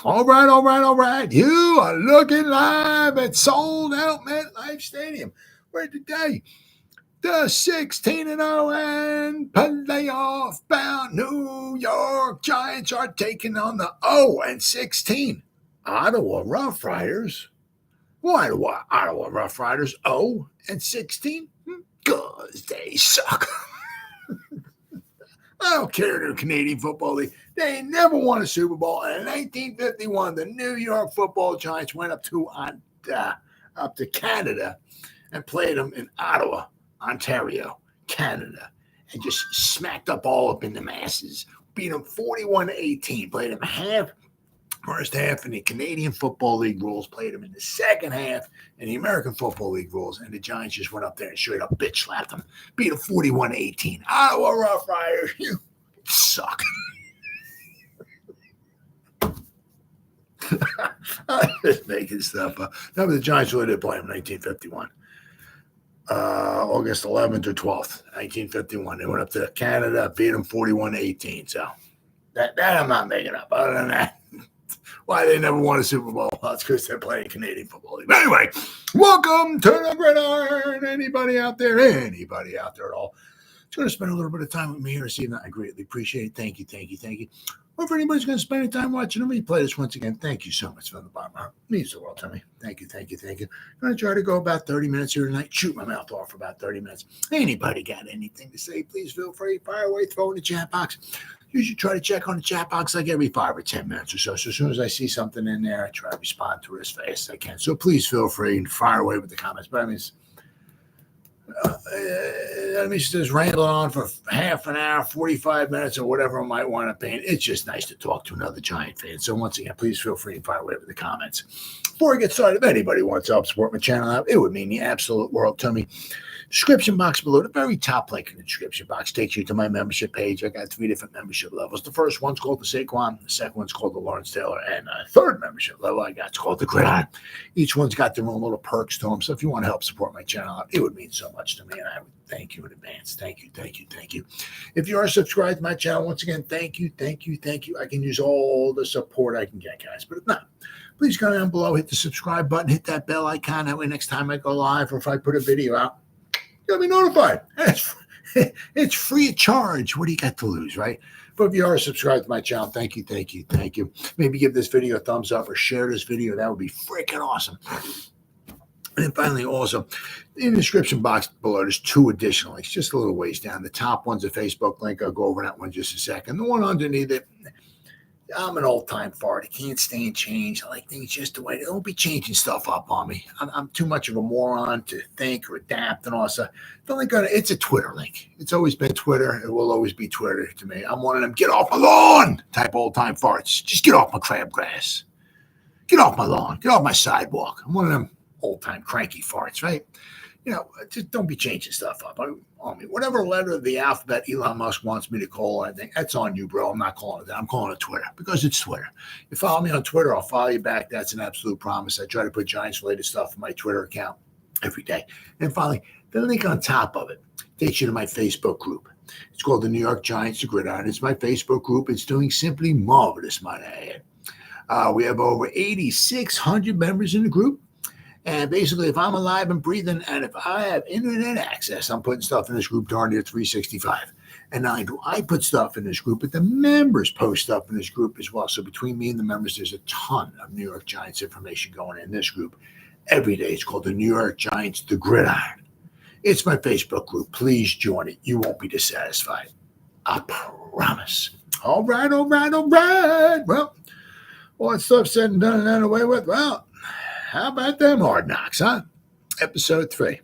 All right. You are looking live at Sold Out MetLife Stadium, where today the 16-0 and playoff-bound New York Giants are taking on the 0-16 Ottawa Rough Riders. Why do Ottawa Rough Riders 0-16? Because they suck. I don't care to the Canadian Football League. They never won a Super Bowl. And in 1951, the New York Football Giants went up to Canada and played them in Ottawa, Ontario, Canada, and just smacked up all up in the masses. Beat them 41-18. Played them first half in the Canadian Football League rules. Played them in the second half in the American Football League rules. And the Giants just went up there and straight up bitch slapped them. Beat them 41-18. Ottawa Rough Riders, you suck. I'm just making stuff up. That was the Giants really did play them in 1951. August 11th or 12th, 1951. They went up to Canada, beat them 41-18. So that I'm not making up. Other than that, why they never won a Super Bowl? Well, it's because they're playing Canadian Football League. But anyway, welcome to the Gridiron. Anybody out there at all? It's going to spend a little bit of time with me here this evening. I greatly appreciate it. Thank you. Or if anybody's going to spend any time watching me play this once again, thank you so much from the bottom of my heart. It means the world to me. Thank you. I'm going to try to go about 30 minutes here tonight. Shoot my mouth off for about 30 minutes. Anybody got anything to say, please feel free. Fire away, throw in the chat box. Usually try to check on the chat box like every 5 or 10 minutes or so. So as soon as I see something in there, I try to respond to it as fast as I can. So please feel free and fire away with the comments. But I mean, just rambling on for half an hour, 45 minutes, or whatever I might want to paint. It's just nice to talk to another Giant fan. So once again, please feel free to fire away with the comments. Before I get started, if anybody wants to help support my channel out, it would mean the absolute world to me. Description box below, the very top link in the description box takes you to my membership page. I got 3 different membership levels. The first one's called the Saquon, the second one's called the Lawrence Taylor, and the third membership level I got is called the Gridiron. Each one's got their own little perks to them. So if you want to help support my channel out, it would mean so much to me, and I would thank you in advance. Thank you. If you are subscribed to my channel, once again, thank you. I can use all the support I can get, guys. But if not, please go down below, hit the subscribe button, hit that bell icon. That way next time I go live or if I put a video out, you'll be notified. It's free of charge. What do you got to lose, right? But if you are subscribed to my channel, thank you. Maybe give this video a thumbs up or share this video. That would be freaking awesome. And then finally, also, in the description box below, there's 2 additional links, just a little ways down. The top one's a Facebook link. I'll go over that one in just a second. The one underneath it, I'm an old-time fart. I can't stand change. I like things just the way they don't be changing stuff up on me. I'm too much of a moron to think or adapt and all that stuff. It's a Twitter link. It's always been Twitter. It will always be Twitter to me. I'm one of them get off my lawn type old-time farts. Just get off my crabgrass. Get off my lawn. Get off my sidewalk. I'm one of them old-time cranky farts, right? Just don't be changing stuff up on me. Whatever letter of the alphabet Elon Musk wants me to call, I think that's on you, bro. I'm not calling it that. I'm calling it Twitter because it's Twitter. You follow me on Twitter, I'll follow you back. That's an absolute promise. I try to put Giants-related stuff in my Twitter account every day. And finally, the link on top of it takes you to my Facebook group. It's called the New York Giants, the Gridiron. It's my Facebook group. It's doing simply marvelous, might I add. We have over 8,600 members in the group. And basically, if I'm alive and breathing and if I have internet access, I'm putting stuff in this group darn near 365. And not only do I put stuff in this group, but the members post stuff in this group as well. So between me and the members, there's a ton of New York Giants information going in this group every day. It's called the New York Giants, the Gridiron. It's my Facebook group. Please join it. You won't be dissatisfied. I promise. All right. Well, all that stuff said and done and done away with. Well, how about them Hard Knocks, huh? Episode 3.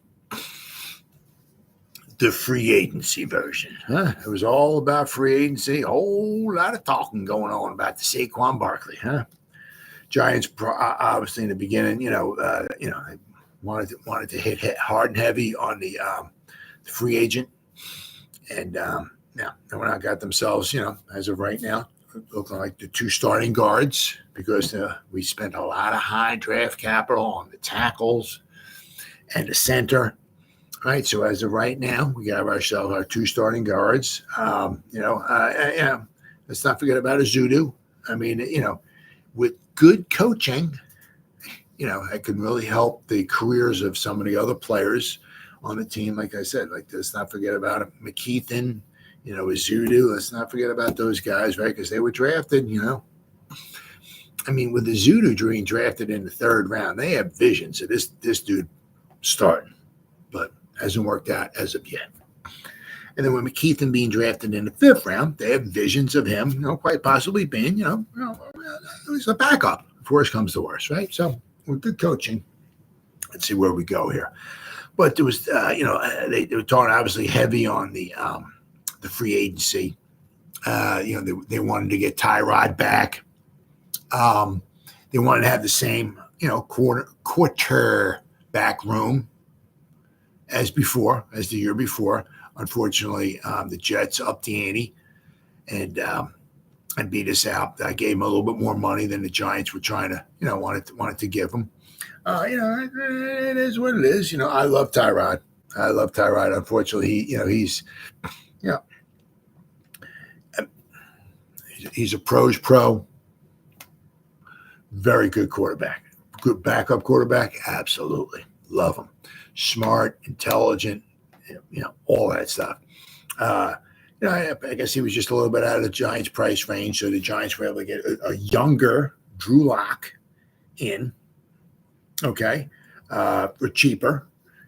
The free agency version, huh? It was all about free agency. A whole lot of talking going on about the Saquon Barkley, huh? Giants, obviously, in the beginning, they wanted to hit hard and heavy on the free agent. And now they went out and got themselves, as of right now, looking like the 2 starting guards because we spent a lot of high draft capital on the tackles and the center, right? So as of right now, we got ourselves our 2 starting guards. Let's not forget about Azudu. I mean, with good coaching, it can really help the careers of some of the other players on the team. Like I said, let's not forget about it. McKeithen, Azudu. Let's not forget about those guys, right? Because they were drafted, with Azudu being drafted in the 3rd round, they have visions of this dude starting, but hasn't worked out as of yet. And then with McKeithen being drafted in the 5th round, they have visions of him, quite possibly being, at least a backup if worse comes to worse, right? So with good coaching, let's see where we go here. But there was, they were talking obviously heavy on the free agency. They wanted to get Tyrod back. They wanted to have the same, quarterback room as the year before. Unfortunately, the Jets upped the ante and beat us out. I gave them a little bit more money than the Giants were trying to, wanted to give them. It is what it is. I love Tyrod. Unfortunately, he's a pro's pro. Very good quarterback. Good backup quarterback. Absolutely. Love him. Smart, intelligent, all that stuff. I guess he was just a little bit out of the Giants' price range, so the Giants were able to get a younger Drew Lock in, for cheaper.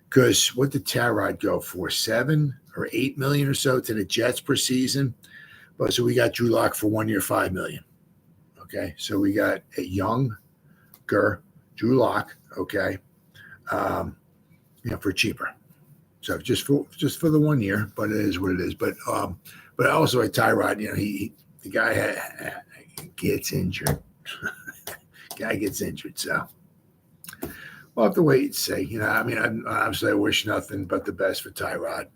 Because what did Tyrod go for? $7 or $8 million or so to the Jets per season. But so we got Drew Lock for 1 year, $5 million. Okay, so we got a younger Drew Lock. For cheaper. So just for the 1 year, but it is what it is. But also at Tyrod, the guy gets injured. So we'll have to wait and see. Obviously I wish nothing but the best for Tyrod.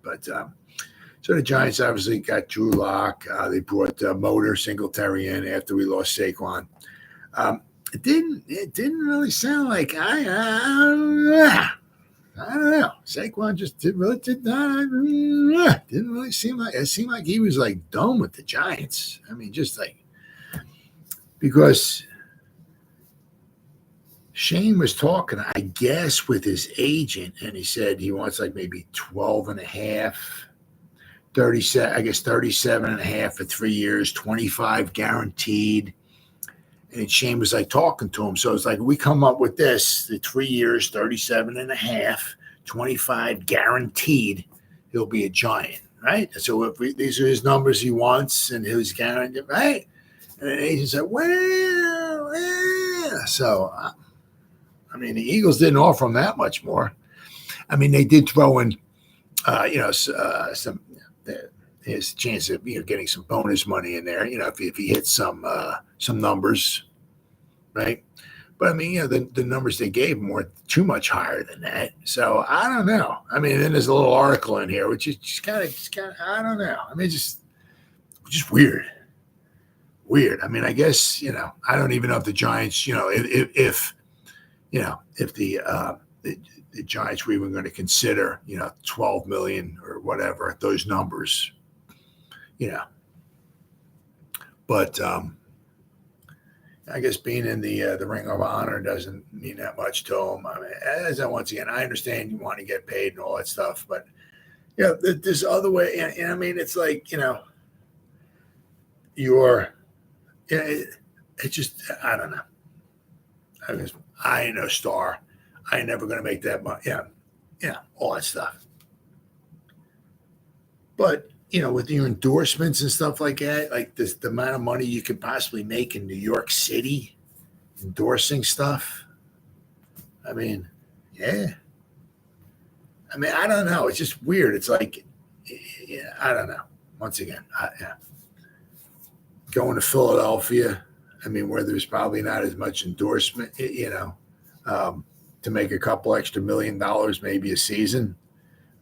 But so the Giants obviously got Drew Lock. They brought Motor Singletary in after we lost Saquon. It didn't really sound like I don't know. Saquon just didn't really seem like it seemed like he was done with the Giants. Because Shane was talking, I guess, with his agent, and he said he wants maybe 12 and a half, 37, I guess 37 and a half for 3 years, 25 guaranteed. And Shane was talking to him. So it's we come up with this, the 3 years, 37 and a half, 25 guaranteed, he'll be a Giant, right? So if these are his numbers he wants and his guaranteed, right? And the agent said, well, yeah. So, the Eagles didn't offer him that much more. They did throw in, some his chance of getting some bonus money in there. If he hits some numbers, right? But the numbers they gave him were too much higher than that. So I don't know. Then there's a little article in here which is just kind of I don't know. Just weird. I guess I don't even know if the Giants, if the Giants were even going to consider 12 million or whatever those numbers. But I guess being in the Ring of Honor doesn't mean that much to him. Once again, I understand you want to get paid and all that stuff, but this other way, and it's it's just I don't know. I ain't no star. I ain't never going to make that money. All that stuff. But with your endorsements and stuff like that, the amount of money you could possibly make in New York City endorsing stuff. I don't know. It's just weird. It's I don't know. Once again, going to Philadelphia, where there's probably not as much endorsement, to make a couple extra $1 million maybe a season.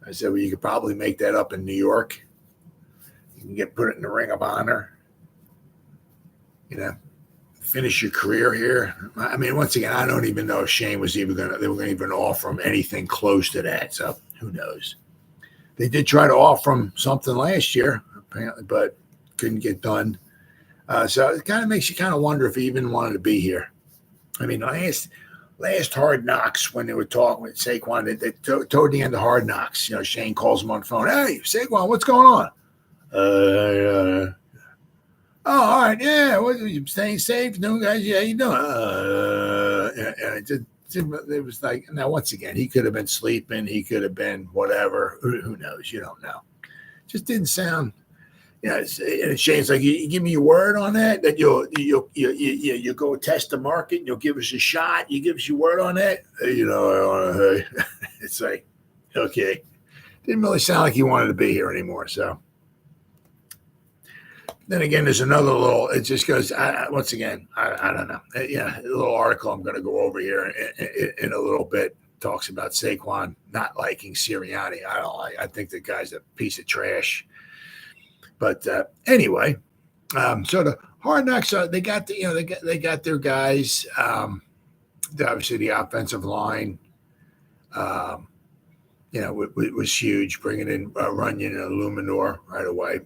I said, well, you could probably make that up in New York. You can put it in the Ring of Honor, finish your career here. Once again, I don't even know if Shane was they were going to even offer him anything close to that. So who knows? They did try to offer him something last year, apparently, but couldn't get done. So it kind of makes you kind of wonder if he even wanted to be here. I mean, last Hard Knocks, when they were talking with Saquon, toward the end of Hard Knocks, Shane calls him on the phone. Hey, Saquon, what's going on? Oh, all right, yeah. What, you staying safe? No, guys, yeah, you doing? It was like, now once again, he could have been sleeping, he could have been whatever. Who knows? You don't know. Just didn't sound. And Shane's like, you give me your word on that you'll go test the market and you'll give us a shot. You give us your word on that. It's like, okay, didn't really sound like he wanted to be here anymore. So then again, there's another little. It just goes. Once again, I don't know. A little article I'm going to go over here in a little bit talks about Saquon not liking Sirianni. I don't like. I think the guy's a piece of trash. But anyway, so the Hard Knocks, they got they got their guys. Obviously, the offensive line, was huge, bringing in Runyon and Illuminor right away.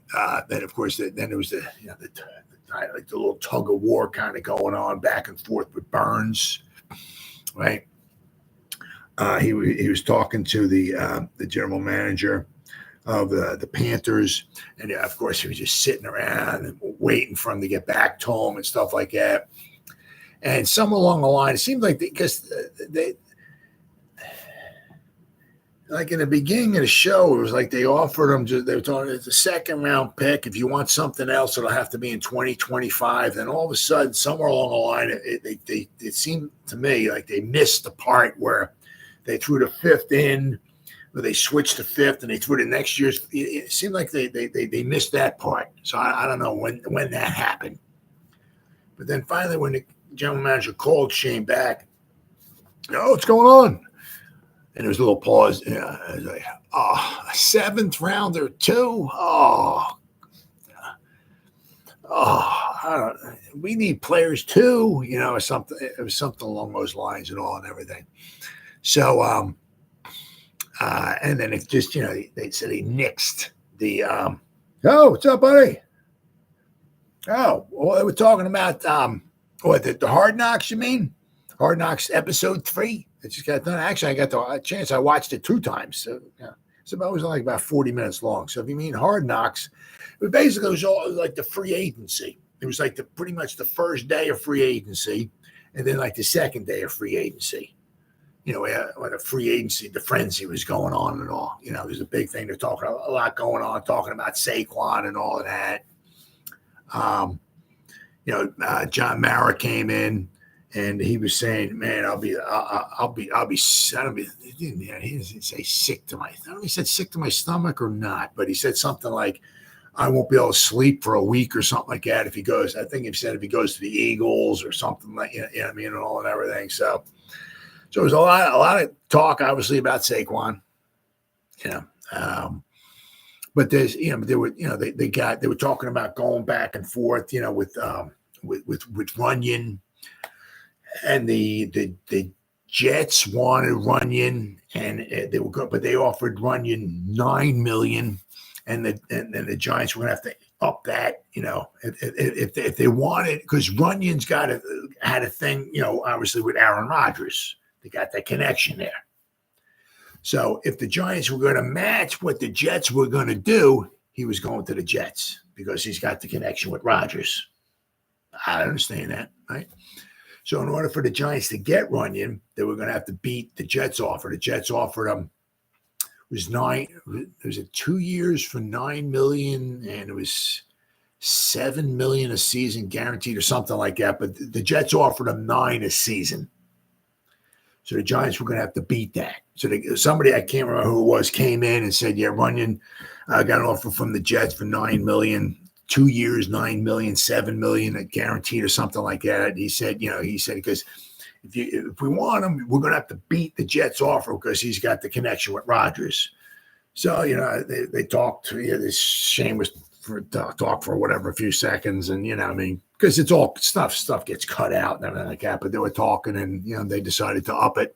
Then, of course, then there was the little tug of war kind of going on back and forth with Burns, right? He was talking to the general manager of the Panthers, and of course he was just sitting around and waiting for him to get back to him and stuff like that. And somewhere along the line, it seemed like because they like in the beginning of the show, it was like they offered him. They were talking it's a second round pick. If you want something else, it'll have to be in 2025. Then all of a sudden, somewhere along the line, it seemed to me like they missed the part where they threw the fifth in. They switched to fifth and they threw the next year's. It seemed like they missed that part. So I don't know when that happened. But then finally, when the general manager called Shane back, what's going on? And there was a little pause. I was like, a seventh rounder too? We need players too, or something. It was something along those lines and all and everything. So, and then it just, they said he nixed the, what's up, buddy? Oh, well, they were talking about, the Hard Knocks, you mean? Hard Knocks episode 3. It just got done. Actually, I got the chance. I watched it 2 times. So, it was like about 40 minutes long. So if you mean Hard Knocks, it was all like the free agency. It was like pretty much the first day of free agency and then like the second day of free agency. When the free agency, the frenzy was going on and all. There's a big thing. They're talking a lot going on, talking about Saquon and all of that. John Mara came in and he was saying, "Man, I'll be." He didn't say sick to my. I don't know if he said sick to my stomach or not, but he said something like, "I won't be able to sleep for a week or something like that if he goes." I think he said if he goes to the Eagles or something like and all and everything. So there's a lot of talk, obviously, about Saquon, but there's, they were talking about going back and forth, with Runyon, and the Jets wanted Runyon, and they were good, but they offered Runyon $9 million, and the Giants were going to have to up that, if they wanted, because Runyon's had a thing, obviously with Aaron Rodgers. They got that connection there. So if the Giants were going to match what the Jets were going to do, he was going to the Jets because he's got the connection with Rodgers. I understand that, right? So in order for the Giants to get Runyon, they were going to have to beat the Jets offer. The Jets offered him was 2 years for $9 million, and it was $7 million a season guaranteed or something like that. But the Jets offered him $9 million a season. So the Giants were going to have to beat that. So somebody, I can't remember who it was, came in and said, Runyon got an offer from the Jets for $9 million, 2 years, $9 million, $7 million guaranteed or something like that. He said, because if we want him, we're going to have to beat the Jets offer because he's got the connection with Rodgers. So, they talked. This Shane was talk for whatever, a few seconds. And, because it's all stuff gets cut out and everything like that. But they were talking and, they decided to up it.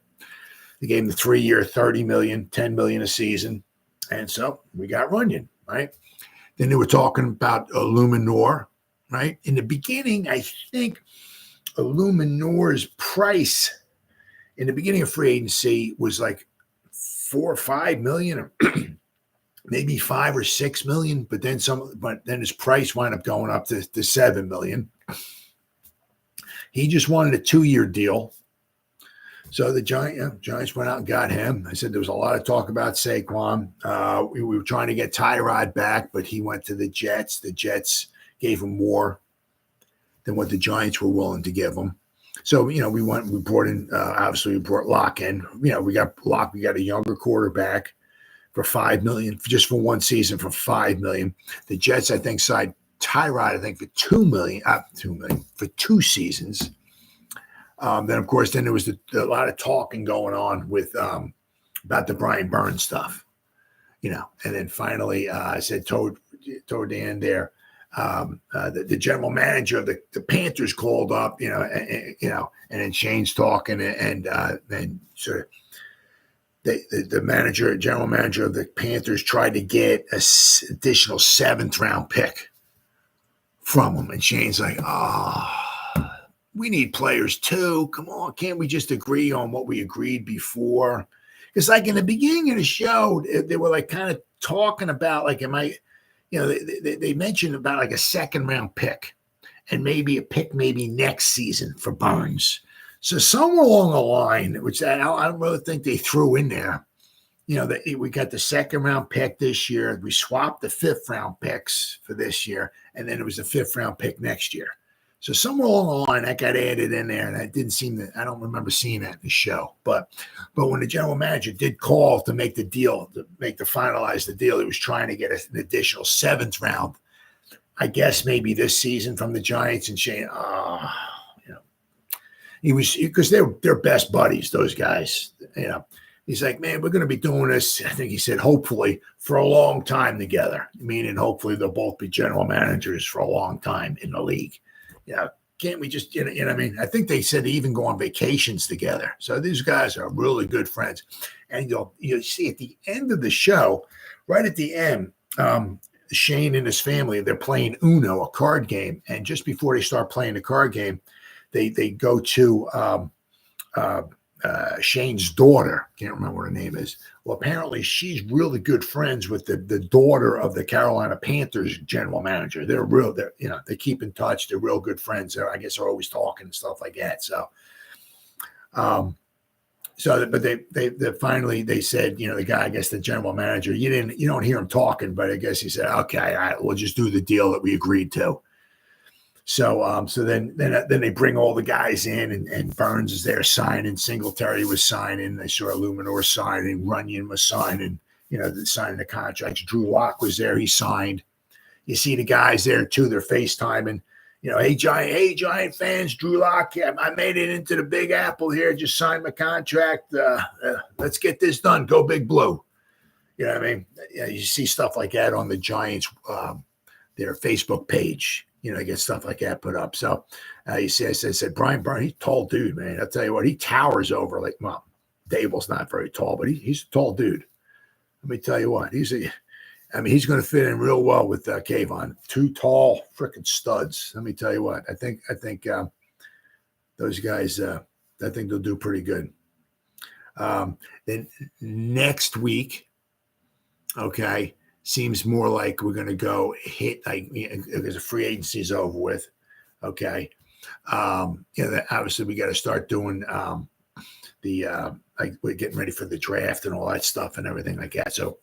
They gave him the 3-year, $30 million, $10 million a season. And so we got Runyon, right? Then they were talking about Illuminor, right? In the beginning, I think Illuminor's price in the beginning of free agency was like 4 or 5 million, or maybe 5 or 6 million. But then his price wound up going up to 7 million. He just wanted a 2-year deal. So the Giants went out and got him. I said there was a lot of talk about Saquon. We were trying to get Tyrod back, but he went to the Jets. The Jets gave him more than what the Giants were willing to give him. So, we brought in, obviously we brought Locke in. We got Locke. We got a younger quarterback for $5 million, just for one season for $5 million. The Jets, I think, signed Tyrod, I think, for $2 million for 2 seasons. Then, of course, there was a lot of talking going on with about the Brian Burns stuff, and then finally I said toward the end there, the general manager of the Panthers called up, and then Shane's talking, and then sort of the general manager of the Panthers tried to get an additional 7th round pick from him, and Shane's like, we need players too. Come on, can't we just agree on what we agreed before? Because like in the beginning of the show, they were like kind of talking about like, they mentioned about like a 2nd round pick and maybe a pick maybe next season for Burns. So somewhere along the line, which I don't really think they threw in there, we got the 2nd round pick this year. We swapped the 5th round picks for this year, and then it was the 5th round pick next year. So somewhere along the line that got added in there, and I don't remember seeing that in the show. But when the general manager did call to make the deal, finalize the deal, he was trying to get an additional 7th round, I guess maybe this season from the Giants. And Shane, he was, because they're best buddies, those guys. He's like, man, we're going to be doing this, I think he said, hopefully for a long time together, meaning hopefully they'll both be general managers for a long time in the league. Can't we just, what I mean? I think they said they even go on vacations together. So these guys are really good friends. And you'll see at the end of the show, right at the end, Shane and his family, they're playing Uno, a card game. And just before they start playing the card game, they go to Shane's daughter. Can't remember what her name is. Well, apparently she's really good friends with the daughter of the Carolina Panthers general manager. They keep in touch. They're real good friends. I guess they're always talking and stuff like that. So, but they finally, they said, the guy, I guess the general manager, you don't hear him talking, but I guess he said, okay, all right, we'll just do the deal that we agreed to. So then they bring all the guys in, and Burns is there signing. Singletary was signing. They saw Illuminor signing. Runyon was signing. Signing the contracts. Drew Lock was there. He signed. You see the guys there too. They're FaceTiming. Hey Giant fans, Drew Lock. Yeah, I made it into the Big Apple here. Just signed my contract. Let's get this done. Go Big Blue. You know what I mean? Yeah, you see stuff like that on the Giants their Facebook page. Get stuff like that put up. So you see, I said, Brian Burns, he's a tall dude, man. I'll tell you what, he towers over Dable's not very tall, but he's a tall dude. Let me tell you what, he's going to fit in real well with Kayvon. 2 tall freaking studs. Let me tell you what, I think those guys, I think they'll do pretty good. Then next week, okay, seems more like we're going to go hit, because the free agency is over with. Okay. Obviously we got to start doing we're getting ready for the draft and all that stuff and everything like that. So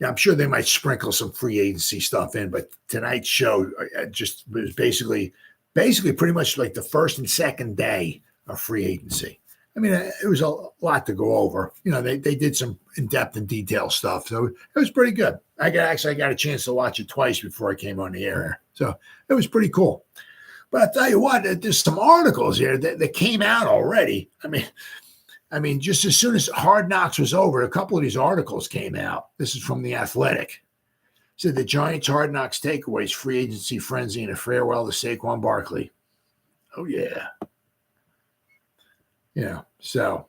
I'm sure they might sprinkle some free agency stuff in, but tonight's show just was basically pretty much like the first and second day of free agency. It was a lot to go over. They did some in-depth and detailed stuff. So it was pretty good. I got a chance to watch it twice before I came on the air. So it was pretty cool. But I'll tell you what, there's some articles here that came out already. Just as soon as Hard Knocks was over, a couple of these articles came out. This is from The Athletic. Said the Giants Hard Knocks takeaways, free agency frenzy, and a farewell to Saquon Barkley. Oh, yeah. So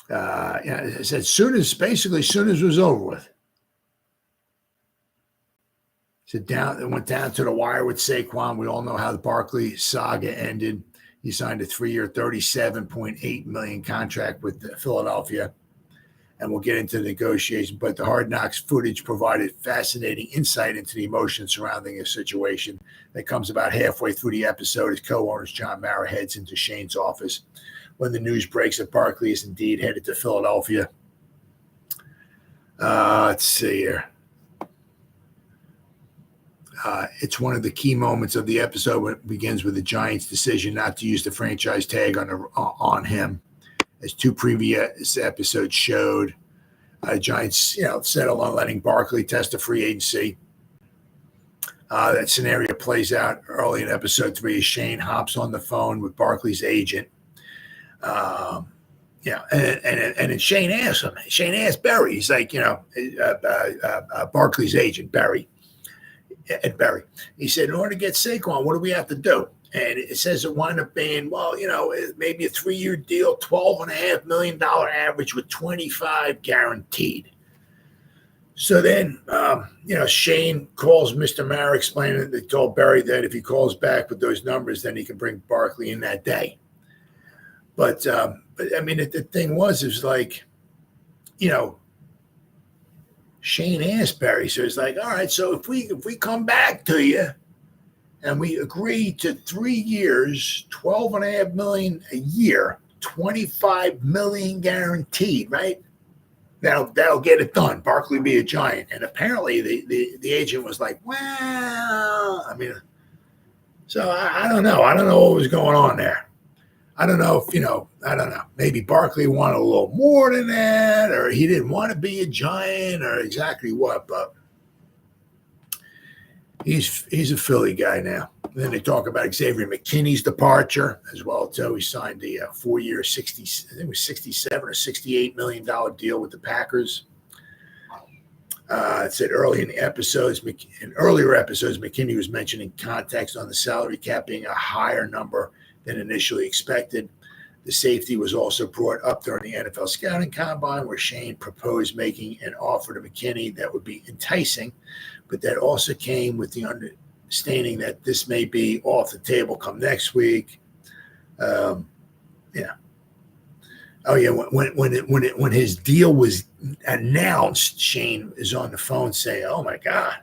it said as soon as it was over with. So it went down to the wire with Saquon. We all know how the Barkley saga ended. He signed a 3-year, $37.8 million contract with Philadelphia, and we'll get into the negotiation. But the Hard Knocks footage provided fascinating insight into the emotions surrounding the situation. That comes about halfway through the episode as co-owners John Mara heads into Shane's office when the news breaks that Barkley is indeed headed to Philadelphia. Let's see here. It's one of the key moments of the episode when it begins with the Giants' decision not to use the franchise tag on him. As 2 previous episodes showed, Giants, settled on letting Barkley test a free agency. That scenario plays out early in episode 3 as Shane hops on the phone with Barkley's agent. And Shane asked him. Shane asked Barry. He's like, Barkley's agent, Barry. Ed Barry. He said, in order to get Saquon, what do we have to do? And it says it wound up being, maybe a 3-year deal, $12.5 million average with 25 guaranteed. So then, Shane calls Mr. Mara, explaining that they told Barry that if he calls back with those numbers, then he can bring Barkley in that day. But I mean, the thing was like, Shane asked Barry, so it's like, all right, so if we come back to you and we agree to 3 years, $12.5 million a year, $25 million guaranteed, right? That'll get it done. Barkley be a Giant. And apparently the agent was like, well, I mean, so I don't know. I don't know what was going on there. I don't know if, I don't know. Maybe Barkley wanted a little more than that, or he didn't want to be a Giant, or exactly what, but he's a Philly guy now. And then they talk about Xavier McKinney's departure as well, too. He signed a 4-year, $67 or $68 million deal with the Packers. It said earlier episodes, McKinney was mentioned in context on the salary cap being a higher number than initially expected. The safety was also brought up during the NFL scouting combine, where Shane proposed making an offer to McKinney that would be enticing, but that also came with the understanding that this may be off the table come next week. When his deal was announced, Shane is on the phone saying, "Oh my God,"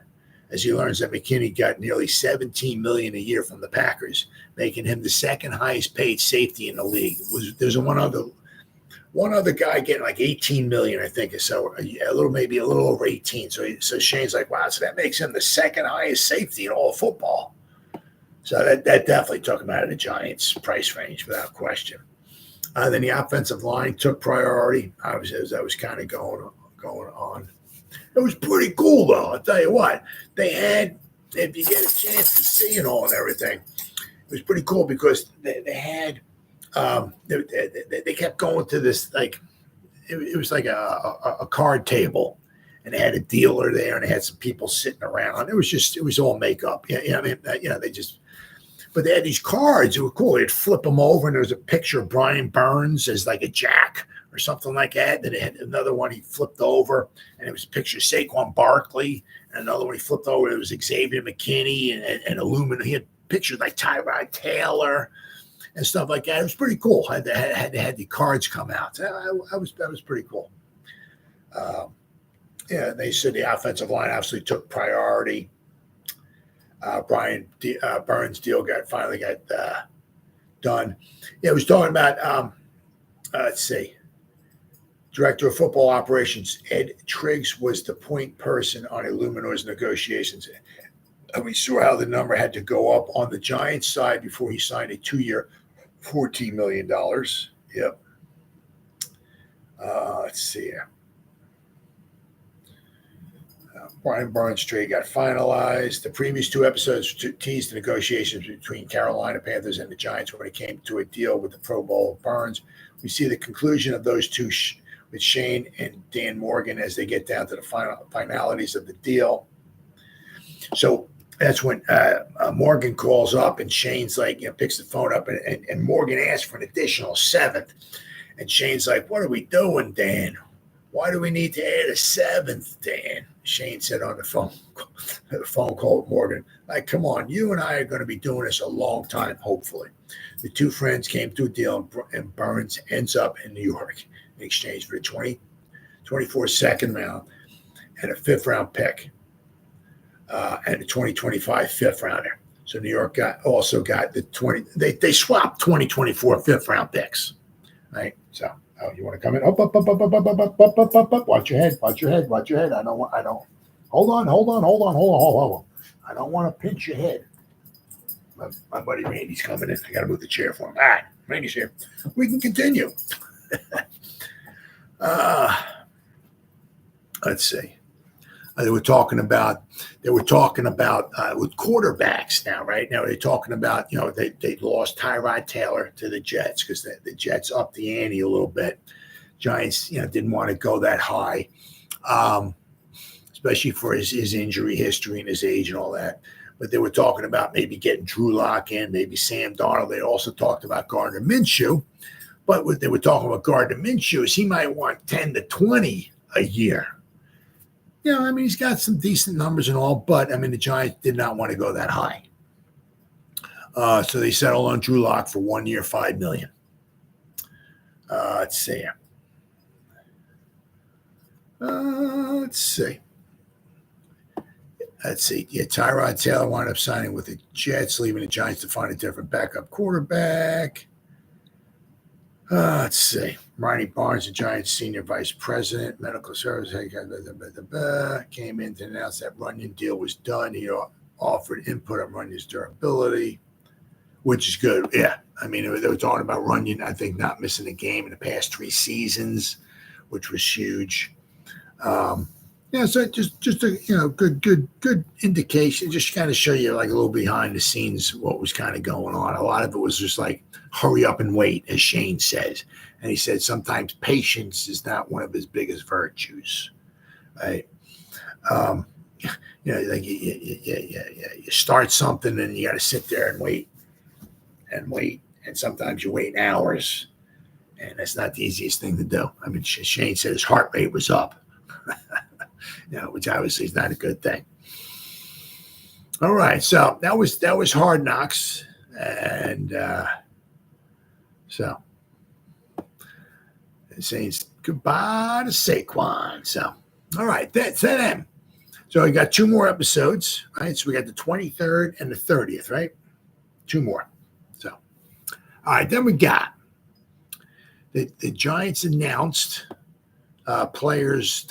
as he learns that McKinney got nearly $17 million a year from the Packers, making him the second highest paid safety in the league. There's one other guy getting like $18 million, I think, or so, maybe a little over 18. So Shane's like, wow, so that makes him the second highest safety in all of football. So that definitely took him out of the Giants' price range without question. Then the offensive line took priority. As I was kind of going on. It was pretty cool, though. I'll tell you what. They had, if you get a chance to see it all and everything, it was pretty cool because they had, they kept going to this, like, it was like a card table, and they had a dealer there, and they had some people sitting around. It was all makeup. But they had these cards. It was cool. They'd flip them over, and there was a picture of Brian Burns as like a jack or something like that. Then they had another one he flipped over, and it was a picture of Saquon Barkley. And another one he flipped over, it was Xavier McKinney and aluminum. He had pictures like Tyrod Taylor and stuff like that. It was pretty cool. Had the cards come out. That was pretty cool. They said the offensive line absolutely took priority. Brian Burns' deal finally got done. Yeah, it was talking about let's see. Director of Football Operations Ed Triggs was the point person on Illuminor's negotiations. And we saw how the number had to go up on the Giants side before he signed a 2-year, $14 million. Yep. Let's see here. Brian Burns' trade got finalized. The previous 2 episodes teased the negotiations between Carolina Panthers and the Giants when it came to a deal with the Pro Bowl Burns. We see the conclusion of those 2 with Shane and Dan Morgan as they get down to the finalities of the deal. So that's when Morgan calls up, and Shane's like, picks the phone up, and Morgan asks for an additional 7th. And Shane's like, what are we doing, Dan? Why do we need to add a 7th, Dan? Shane said on the phone call with Morgan, like, come on, you and I are going to be doing this a long time, hopefully. The two friends came to a deal, and Burns ends up in New York in exchange for a 2024 second round and a fifth-round pick and a 2025 fifth-rounder. So New York also got the 20. They swapped 2024 fifth-round picks, right? So, you want to come in? Up. Watch your head. I don't. Hold on. I don't want to pinch your head. My buddy Randy's coming in. I got to move the chair for him. All right, Randy's here. We can continue. Let's see. They were talking about with quarterbacks now, right? Now they're talking about, they lost Tyrod Taylor to the Jets because the Jets upped the ante a little bit. Giants, didn't want to go that high, especially for his injury history and his age and all that. But they were talking about maybe getting Drew Lock in, maybe Sam Darnold. They also talked about Gardner Minshew. But what they were talking about Gardner Minshew is he might want 10 to 20 a year. He's got some decent numbers and all, but, the Giants did not want to go that high. So they settled on Drew Lock for 1 year, $5 million. Let's see. Yeah, Tyrod Taylor wound up signing with the Jets, leaving the Giants to find a different backup quarterback. Let's see. Ronnie Barnes, the Giants senior vice president, medical service, came in to announce that Runyon deal was done. He offered input on Runyon's durability, which is good. Yeah, they were talking about Runyon, I think, not missing a game in the past 3 seasons, which was huge. So just a good indication, just kind of show you like a little behind the scenes what was kind of going on. A lot of it was just like hurry up and wait, as Shane says. And he said sometimes patience is not one of his biggest virtues, right? You start something and you got to sit there and wait. And sometimes you wait hours, and that's not the easiest thing to do. Shane said his heart rate was up, which obviously is not a good thing. All right, so that was Hard Knocks, and so saying goodbye to Saquon. So, all right, that's them. So we got 2 more episodes, right? So we got the 23rd and the 30th, right? 2 more. So, all right, then we got the Giants announced top players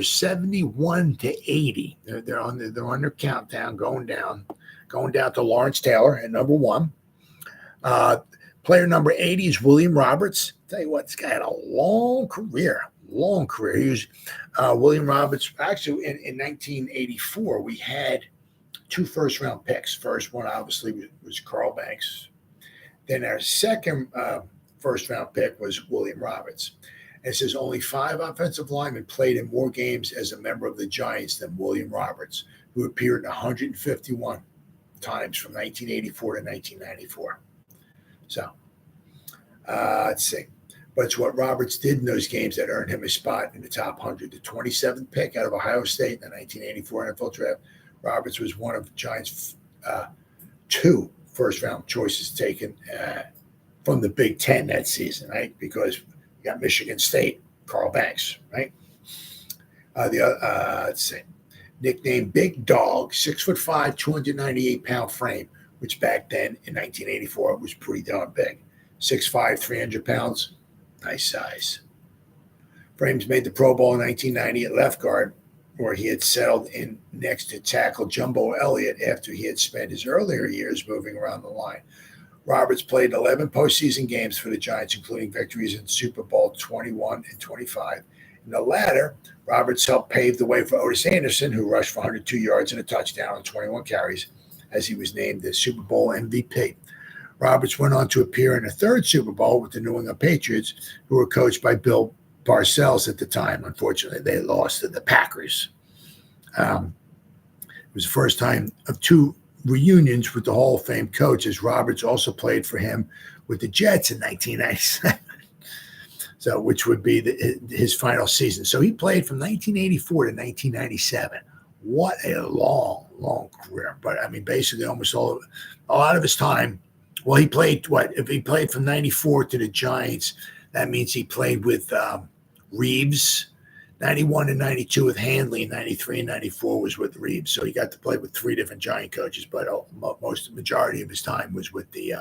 71 to 80. They're on their countdown, going down to Lawrence Taylor at number 1. Player number 80 is William Roberts. Tell you what, this guy had a long career. He was William Roberts. Actually, in 1984, we had 2 first-round picks. First one, obviously, was Carl Banks. Then our second first-round pick was William Roberts. And it says only 5 offensive linemen played in more games as a member of the Giants than William Roberts, who appeared 151 times from 1984 to 1994. So, let's see. But it's what Roberts did in those games that earned him a spot in the top 100. The 27th pick out of Ohio State in the 1984 NFL draft, Roberts was one of the Giants' 2 first-round choices taken from the Big Ten that season, right? Because you got Michigan State, Carl Banks, right? Let's see. Nicknamed Big Dog, 6'5", 298-pound frame, which back then in 1984 was pretty darn big. 6'5", 300 pounds, nice size. Frames made the Pro Bowl in 1990 at left guard, where he had settled in next to tackle Jumbo Elliott after he had spent his earlier years moving around the line. Roberts played 11 postseason games for the Giants, including victories in Super Bowl 21 and 25. In the latter, Roberts helped pave the way for Otis Anderson, who rushed for 102 yards and a touchdown on 21 carries, as he was named the Super Bowl MVP. Roberts went on to appear in a 3rd Super Bowl with the New England Patriots, who were coached by Bill Parcells at the time. Unfortunately, they lost to the Packers. It was the first time of 2 reunions with the Hall of Fame coach, as Roberts also played for him with the Jets in 1997. So, which would be his final season. So he played from 1984 to 1997. What a long career. But I mean, basically almost a lot of his time. Well, he played if he played from 94 to the Giants, that means he played with Reeves, 91 and 92 with Handley, 93 and 94 was with Reeves. So he got to play with 3 different Giant coaches, but majority of his time was with the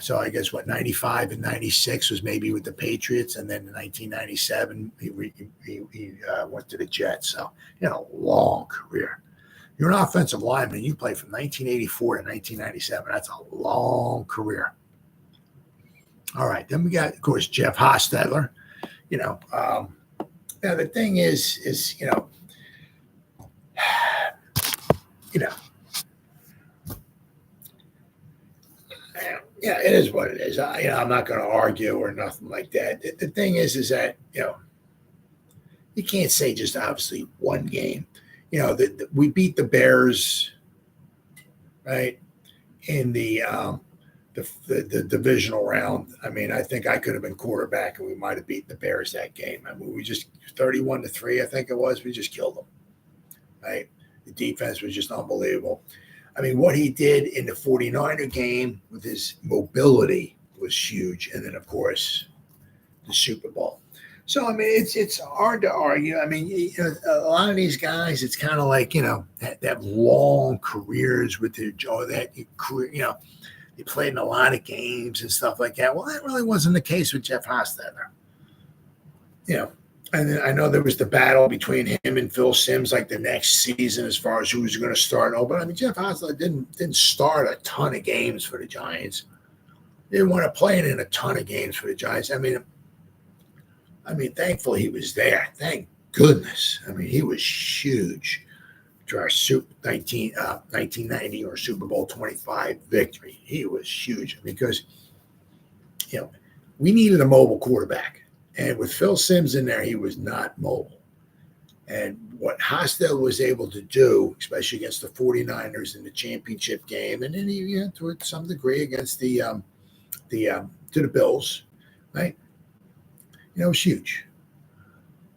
so I guess 95 and 96 was maybe with the Patriots, and then in 1997 he went to the Jets. So long career. You're an offensive lineman. You play from 1984 to 1997. That's a long career. All right, then we got, of course, Jeff Hostetler. Now the thing is yeah, it is what it is. I'm not going to argue or nothing like that. The thing is that you can't say just obviously one game. We beat the Bears, right, in the divisional round. I mean, I think I could have been quarterback and we might have beaten the Bears that game. I mean, we just 31-3, I think it was. We just killed them, right? The defense was just unbelievable. I mean, what he did in the 49er game with his mobility was huge. And then, of course, the Super Bowl. So, I mean, it's hard to argue. I mean, a lot of these guys, it's kind of like, that long careers with that career, they played in a lot of games and stuff like that. Well, that really wasn't the case with Jeff Hostetler. And then I know there was the battle between him and Phil Simms like the next season as far as who was going to start. But I mean, Jeff Hostetler didn't start a ton of games for the Giants. He didn't want to play in a ton of games for the Giants. I mean, thankfully he was there. Thank goodness. I mean, he was huge to our 1990 or Super Bowl 25 victory. He was huge because, we needed a mobile quarterback. And with Phil Simms in there, he was not mobile. And what Hostetler was able to do, especially against the 49ers in the championship game, and then to some degree against the Bills, right? It was huge.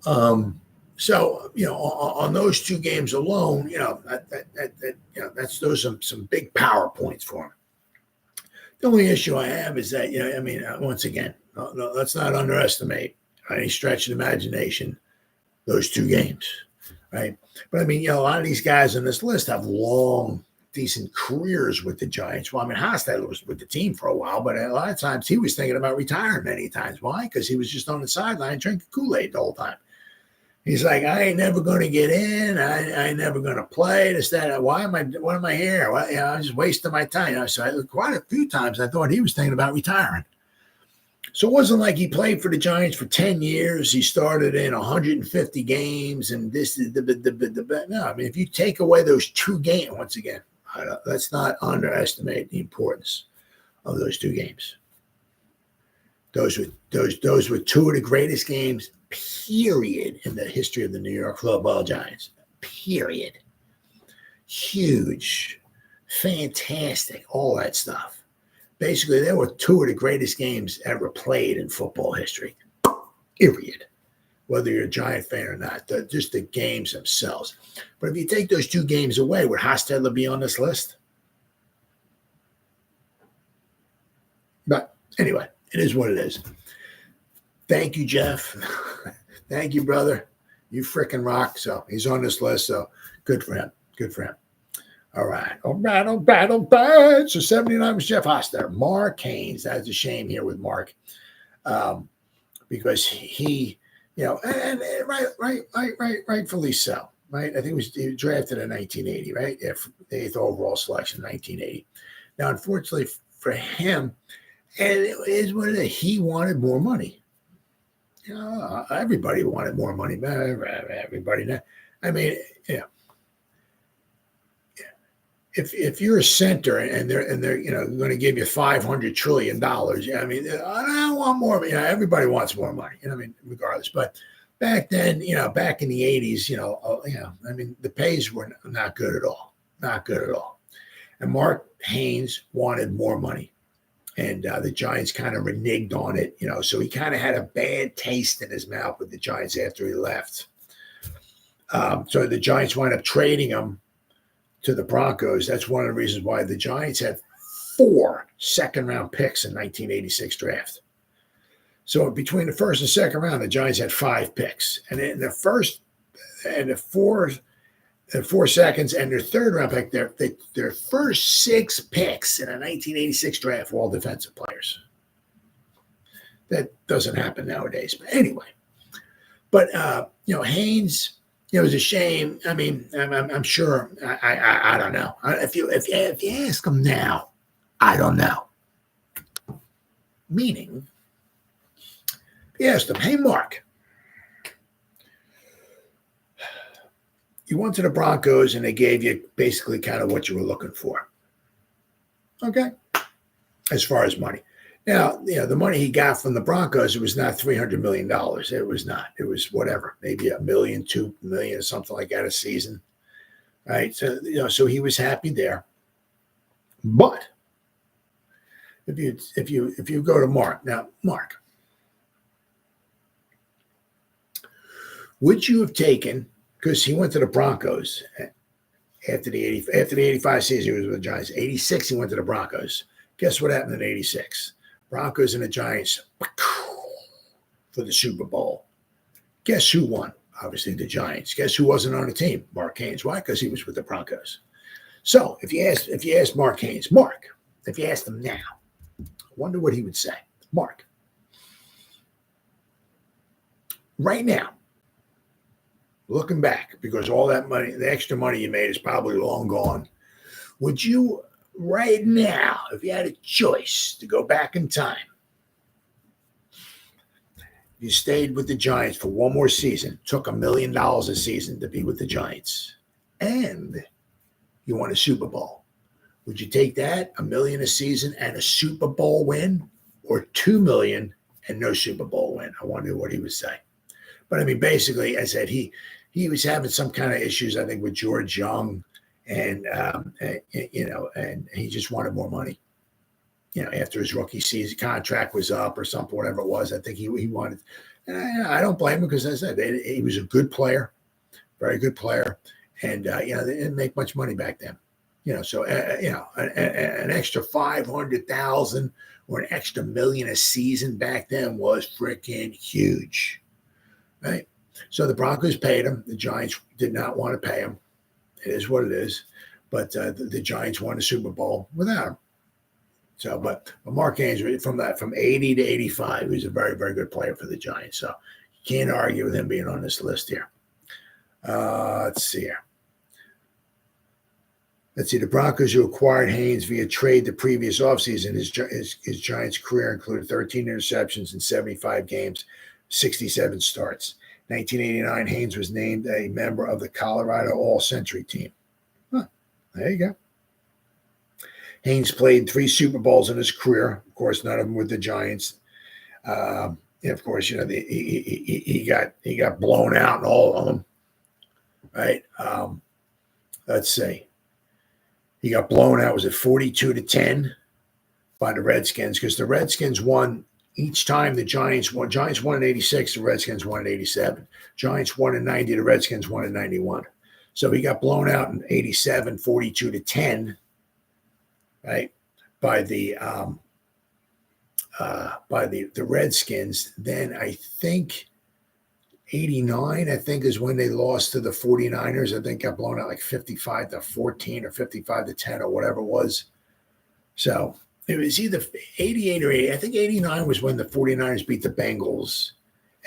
So, on those 2 games alone, those are some big power points for him. The only issue I have is that, once again, no, let's not underestimate any stretch of imagination those 2 games, right? But I mean, a lot of these guys on this list have long, decent careers with the Giants. Well, I mean, Hostetler was with the team for a while, but a lot of times he was thinking about retiring many times. Why? Because he was just on the sideline drinking Kool-Aid the whole time. He's like, I ain't never going to get in. I ain't never going to play. What am I here? Well, I'm just wasting my time. So quite a few times I thought he was thinking about retiring. So it wasn't like he played for the Giants for 10 years. He started in 150 games and this is no. I mean, if you take away those 2 games, once again, let's not underestimate the importance of those 2 games. Those were 2 of the greatest games, period, in the history of the New York Football Giants. Period. Huge, fantastic, all that stuff. Basically, they were 2 of the greatest games ever played in football history, period. Whether you're a Giant fan or not, just the games themselves. But if you take those 2 games away, would Hostetler be on this list? But anyway, it is what it is. Thank you, Jeff. Thank you, brother. You freaking rock. So he's on this list, so good for him. Good for him. All right. So 79 was Jeff Hostetler. Mark Haynes. That's a shame here with Mark. Because he, and rightfully so, right? I think he was drafted in 1980, right? Yeah, the 8th overall selection in 1980. Now, unfortunately for him, and it is what it is, he wanted more money. Everybody wanted more money. Everybody. I mean, if you're a center and they're going to give you $500 trillion, I mean, I don't want more. Everybody wants more money. I mean, regardless. But back then, back in the 80s, I mean, the pays were not good at all. Not good at all. And Mark Haynes wanted more money. And the Giants kind of reneged on it, so he kind of had a bad taste in his mouth with the Giants after he left. So the Giants wound up trading him to the Broncos. That's one of the reasons why the Giants had 4 second-round picks in 1986 draft. So between the first and second round, the Giants had 5 picks. And in the first and the 4 seconds and their third round pick, their first 6 picks in a 1986 draft were all defensive players. That doesn't happen nowadays. But anyway, Haynes, it was a shame. I mean, I'm sure. I don't know. If you ask him now, I don't know. Meaning, he asked him, "Hey, Mark, you went to the Broncos and they gave you basically kind of what you were looking for. Okay, as far as money. Now, the money he got from the Broncos, it was not $300 million. It was not. It was whatever, maybe $1 million, $2 million, something like that a season, right? So, so he was happy there. But if you go to Mark now, Mark, would you have taken? Because he went to the Broncos after the 85 season, he was with the Giants. 86, he went to the Broncos. Guess what happened in 86? Broncos and the Giants for the Super Bowl. Guess who won? Obviously the Giants. Guess who wasn't on the team? Mark Haynes. Why? Because he was with the Broncos. So if you ask Mark Haynes, Mark, if you asked him now, I wonder what he would say. Mark, right now, looking back, because all that money, the extra money you made is probably long gone, would you right now, if you had a choice to go back in time, you stayed with the Giants for one more season, took $1 million a season to be with the Giants, and you won a Super Bowl, would you take that, $1 million a season and a Super Bowl win, or $2 million and no Super Bowl win? I wonder what he would say. But I mean, basically, I said he was having some kind of issues, I think, with George Young, and and he just wanted more money. After his rookie season contract was up or something, whatever it was, I think he wanted. And I don't blame him, because as I said, he was a good player, very good player, and they didn't make much money back then. So an extra 500,000 or an extra $1 million a season back then was freaking huge, right? So the Broncos paid him. The Giants did not want to pay him. It is what it is. But the Giants won the Super Bowl without him. So, but Mark Haynes, from 80 to 85, he was a very, very good player for the Giants. So you can't argue with him being on this list here. Let's see here. Let's see. The Broncos, who acquired Haynes via trade the previous offseason, his Giants career included 13 interceptions in 75 games, 67 starts. 1989, Haynes was named a member of the Colorado All-Century team. Huh, there you go. Haynes played 3 Super Bowls in his career. Of course, none of them with the Giants. And of course, he got blown out in all of them. Right? Let's see. He got blown out. Was it 42-10 by the Redskins? Because the Redskins won. Each time the Giants won in 86, the Redskins won in 87. Giants won in 90, the Redskins won in 91. So he got blown out in 87, 42-10, right, by the Redskins. Then I think 89, is when they lost to the 49ers. I think got blown out like 55-14 or 55-10 or whatever it was. So it was either 88 or 80. I think 89 was when the 49ers beat the Bengals.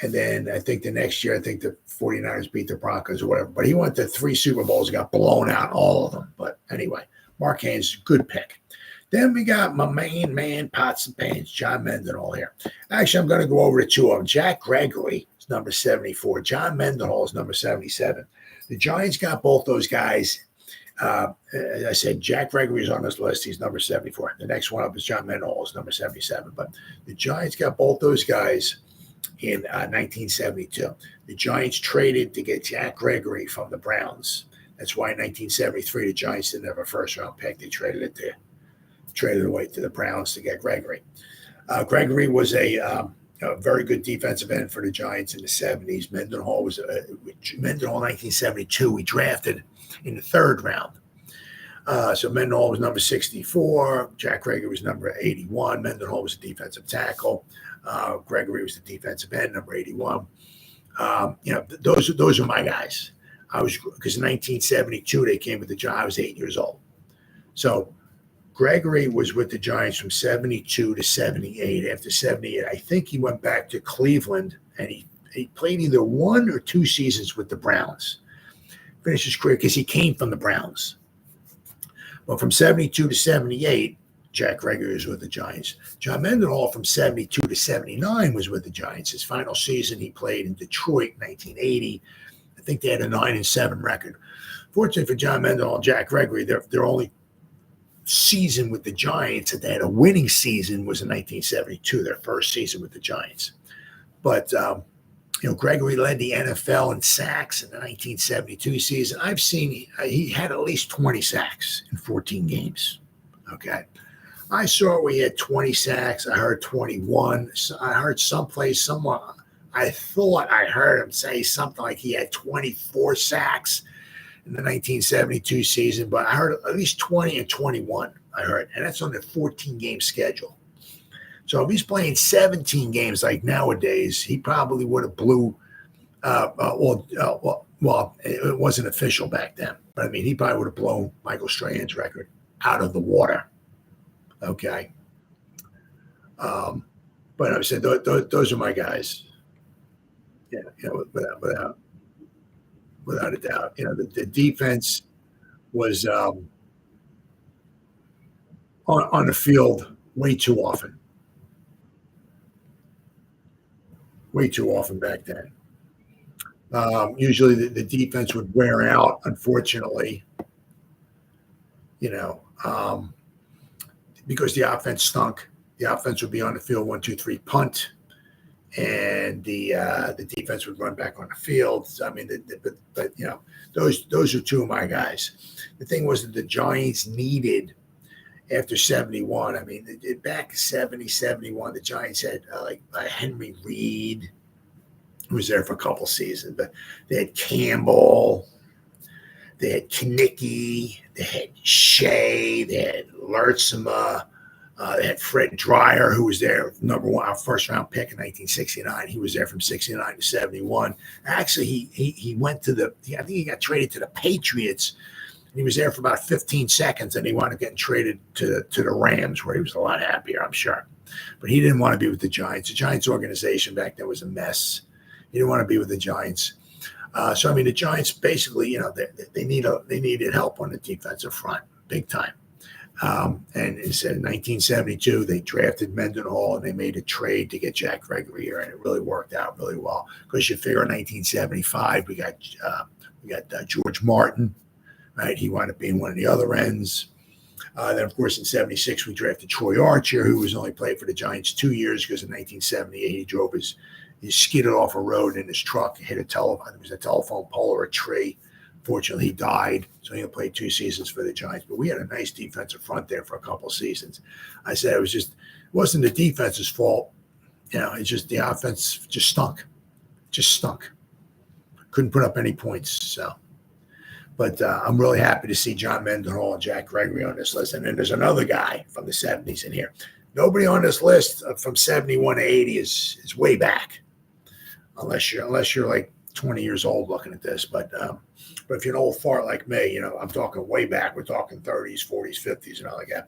And then I think the next year, I think the 49ers beat the Broncos or whatever. But he went to 3 Super Bowls and got blown out, all of them. But anyway, Mark Haynes, good pick. Then we got my main man, Pots and Pans, John Mendenhall here. Actually, I'm going to go over to 2 of them. Jack Gregory is number 74. John Mendenhall is number 77. The Giants got both those guys. As I said, Jack Gregory is on this list. He's number 74. The next one up is John Mendenhall, is number 77. But the Giants got both those guys in 1972. The Giants traded to get Jack Gregory from the Browns. That's why in 1973, the Giants didn't have a first-round pick. They traded it traded away to the Browns to get Gregory. Gregory was a very good defensive end for the Giants in the 70s. Mendenhall was Mendenhall 1972. We drafted in the 3rd round. So Mendenhall was number 64. Jack Gregory was number 81. Mendenhall was a defensive tackle. Gregory was the defensive end, number 81. Those are my guys. Because in 1972 they came with the Giants. I was 8 years old. So Gregory was with the Giants from 72 to 78. After 78, I think he went back to Cleveland, and he played either 1 or 2 seasons with the Browns. Finished his career because he came from the Browns. Well, from 72 to 78, Jack Gregory was with the Giants. John Mendenhall from 72 to 79 was with the Giants. His final season he played in Detroit, 1980. I think they had a 9-7 record. Fortunately for John Mendenhall and Jack Gregory, their only season with the Giants that they had a winning season was in 1972, their first season with the Giants. But Gregory led the NFL in sacks in the 1972 season. I've seen he had at least 20 sacks in 14 games. Okay. I saw we had 20 sacks. I heard 21. I heard someone, I thought I heard him say something like he had 24 sacks in the 1972 season, but I heard at least 20 and 21, I heard, and that's on the 14-game schedule. So if he's playing 17 games like nowadays, he probably would have blew, it wasn't official back then, but I mean, he probably would have blown Michael Strahan's record out of the water. Okay. But I said, those are my guys. Yeah, without a doubt. The defense was on the field way too often. Way too often back then. Usually the defense would wear out, unfortunately, because the offense stunk. The offense would be on the field 1, 2, 3 punt, and the defense would run back on the field. I mean, those are 2 of my guys. The thing was that the Giants needed, after 71, I mean, back 70, 71, the Giants had Henry Reed, who was there for a couple seasons, but they had Campbell, they had Kinnicky, they had Shea, they had Lertzema, they had Fred Dreyer, who was there, number 1, our first-round pick in 1969. He was there from 69 to 71. Actually, he went to I think he got traded to the Patriots. He was there for about 15 seconds, and he wound up getting traded to the Rams, where he was a lot happier, I'm sure. But he didn't want to be with the Giants. The Giants organization back then was a mess. He didn't want to be with the Giants. So, I mean, the Giants basically, they needed help on the defensive front, big time. And it said in 1972, they drafted Mendenhall, and they made a trade to get Jack Gregory here, and it really worked out really well. Because you figure in 1975, we got George Martin. Right, he wound up being one of the other ends. Then, of course, in 76, we drafted Troy Archer, who was only played for the Giants 2 years because in 1978, he skidded off a road in his truck, hit a telephone pole or a tree. Fortunately, he died, so he only played 2 seasons for the Giants. But we had a nice defensive front there for a couple of seasons. I said it wasn't the defense's fault. It's just the offense just stunk. Couldn't put up any points, so. But I'm really happy to see John Mendenhall and Jack Gregory on this list. And then there's another guy from the 70s in here. Nobody on this list from 71 to 80 is way back, unless you're like 20 years old looking at this. But if you're an old fart like me, I'm talking way back. We're talking 30s, 40s, 50s, and all like that.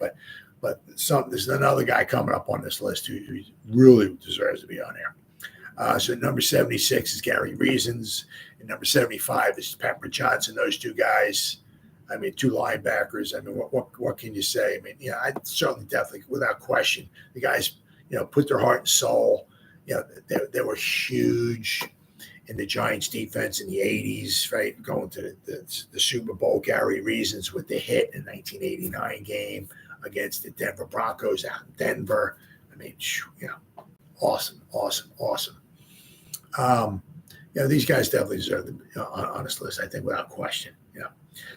But there's another guy coming up on this list who really deserves to be on here. So number 76 is Gary Reasons, and number 75 is Pepper Johnson. Those 2 guys, I mean, 2 linebackers. I mean, what can you say? I mean, I certainly, definitely, without question, the guys, put their heart and soul. They were huge in the Giants defense in the 80s, right? Going to the Super Bowl. Gary Reasons with the hit in the 1989 game against the Denver Broncos out in Denver. I mean, awesome. These guys definitely deserve to be on this list, I think, without question.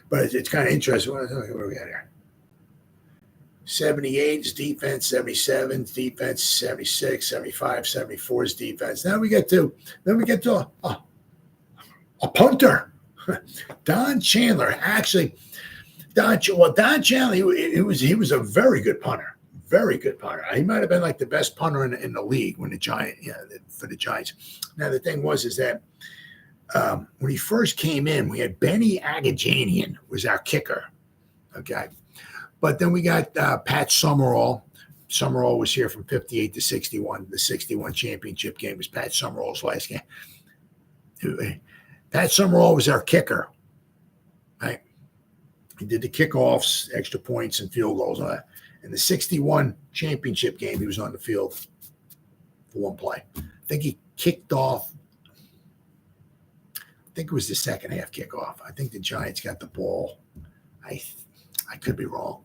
But it's kind of interesting. What are we at here? 78 is defense, 77 is defense, 76, 75, 74 is defense. Then we get to a punter, Don Chandler. Actually, Don Chandler, he was a very good punter. Very good punter. He might have been like the best punter in the league when for the Giants. Now the thing is that when he first came in, we had Benny Agajanian was our kicker. Okay. But then we got Pat Summerall. Summerall was here from 58 to 61. The 61 championship game was Pat Summerall's last game. Pat Summerall was our kicker. Right? He did the kickoffs, extra points, and field goals. In the 61 championship game, he was on the field for one play. I think he kicked off. I think it was the second half kickoff. I think the Giants got the ball. I could be wrong.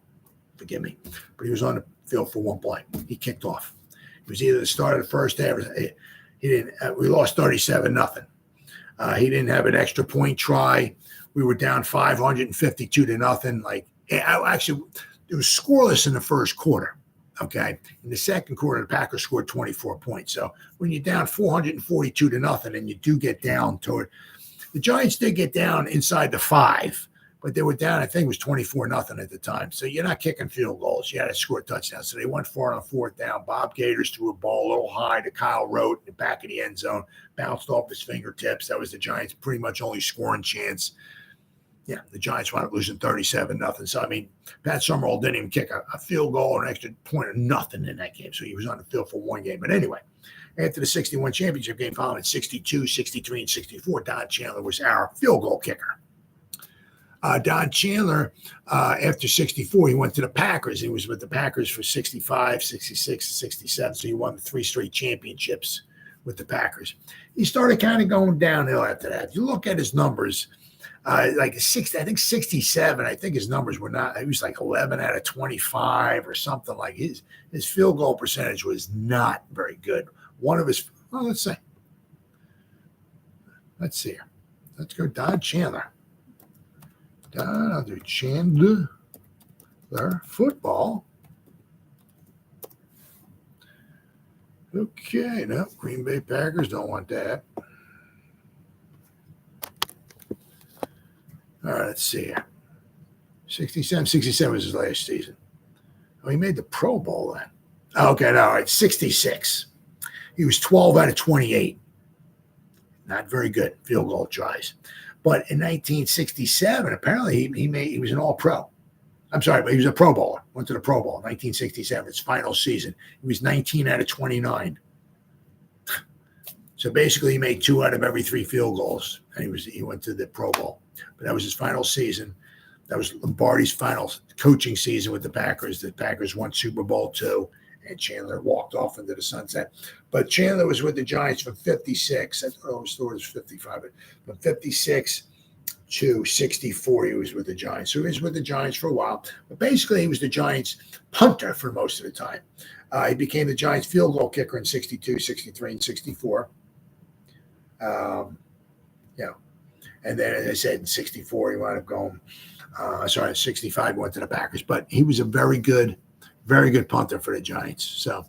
Forgive me. But he was on the field for one play. He kicked off. It was either the start of the first half. He didn't. We lost 37-0. He didn't have an extra point try. We were down 552-0. Like actually, it was scoreless in the first quarter. Okay. In the second quarter, the Packers scored 24 points. So when you're down 442-0, and you do get down toward the Giants did get down inside the 5. But they were down, I think it was 24-0 at the time. So you're not kicking field goals. You had to score touchdowns. So they went for it on fourth down. Bob Gators threw a ball a little high to Kyle Rote in the back of the end zone, bounced off his fingertips. That was the Giants' pretty much only scoring chance. Yeah, the Giants wound up losing 37-0. So, I mean, Pat Summerall didn't even kick a field goal or an extra point or nothing in that game. So he was on the field for one game. But anyway, after the 61 championship game, following 62, 63, and 64, Don Chandler was our field goal kicker. Don Chandler, after 64, he went to the Packers. He was with the Packers for 65, 66, 67. So he won the 3 straight championships with the Packers. He started kind of going downhill after that. If you look at his numbers, I think 67, I think his numbers were not, he was like 11 out of 25 or something like his field goal percentage was not very good. One of his, let's see here. Let's go Don Chandler. Don Chandler football. Okay, no, Green Bay Packers don't want that. All right, let's see here. 67 was his last season. Oh, he made the Pro Bowl then. Okay, no, all right, 66. He was 12 out of 28. Not very good field goal tries. But in 1967, apparently he was an All-Pro. I'm sorry, but he was a Pro Bowler. Went to the Pro Bowl in 1967, his final season. He was 19 out of 29. So basically, he made 2 out of every 3 field goals, and he went to the Pro Bowl. But that was his final season. That was Lombardi's final coaching season with the Packers. The Packers won Super Bowl II, and Chandler walked off into the sunset. But Chandler was with the Giants from 56. I thought it was 55, but from 56 to 64, he was with the Giants. So he was with the Giants for a while. But basically, he was the Giants' punter for most of the time. He became the Giants' field goal kicker in 62, 63, and 64. And then, as I said, in 64, he wound up going, 65, he went to the Packers. But he was a very good punter for the Giants. So,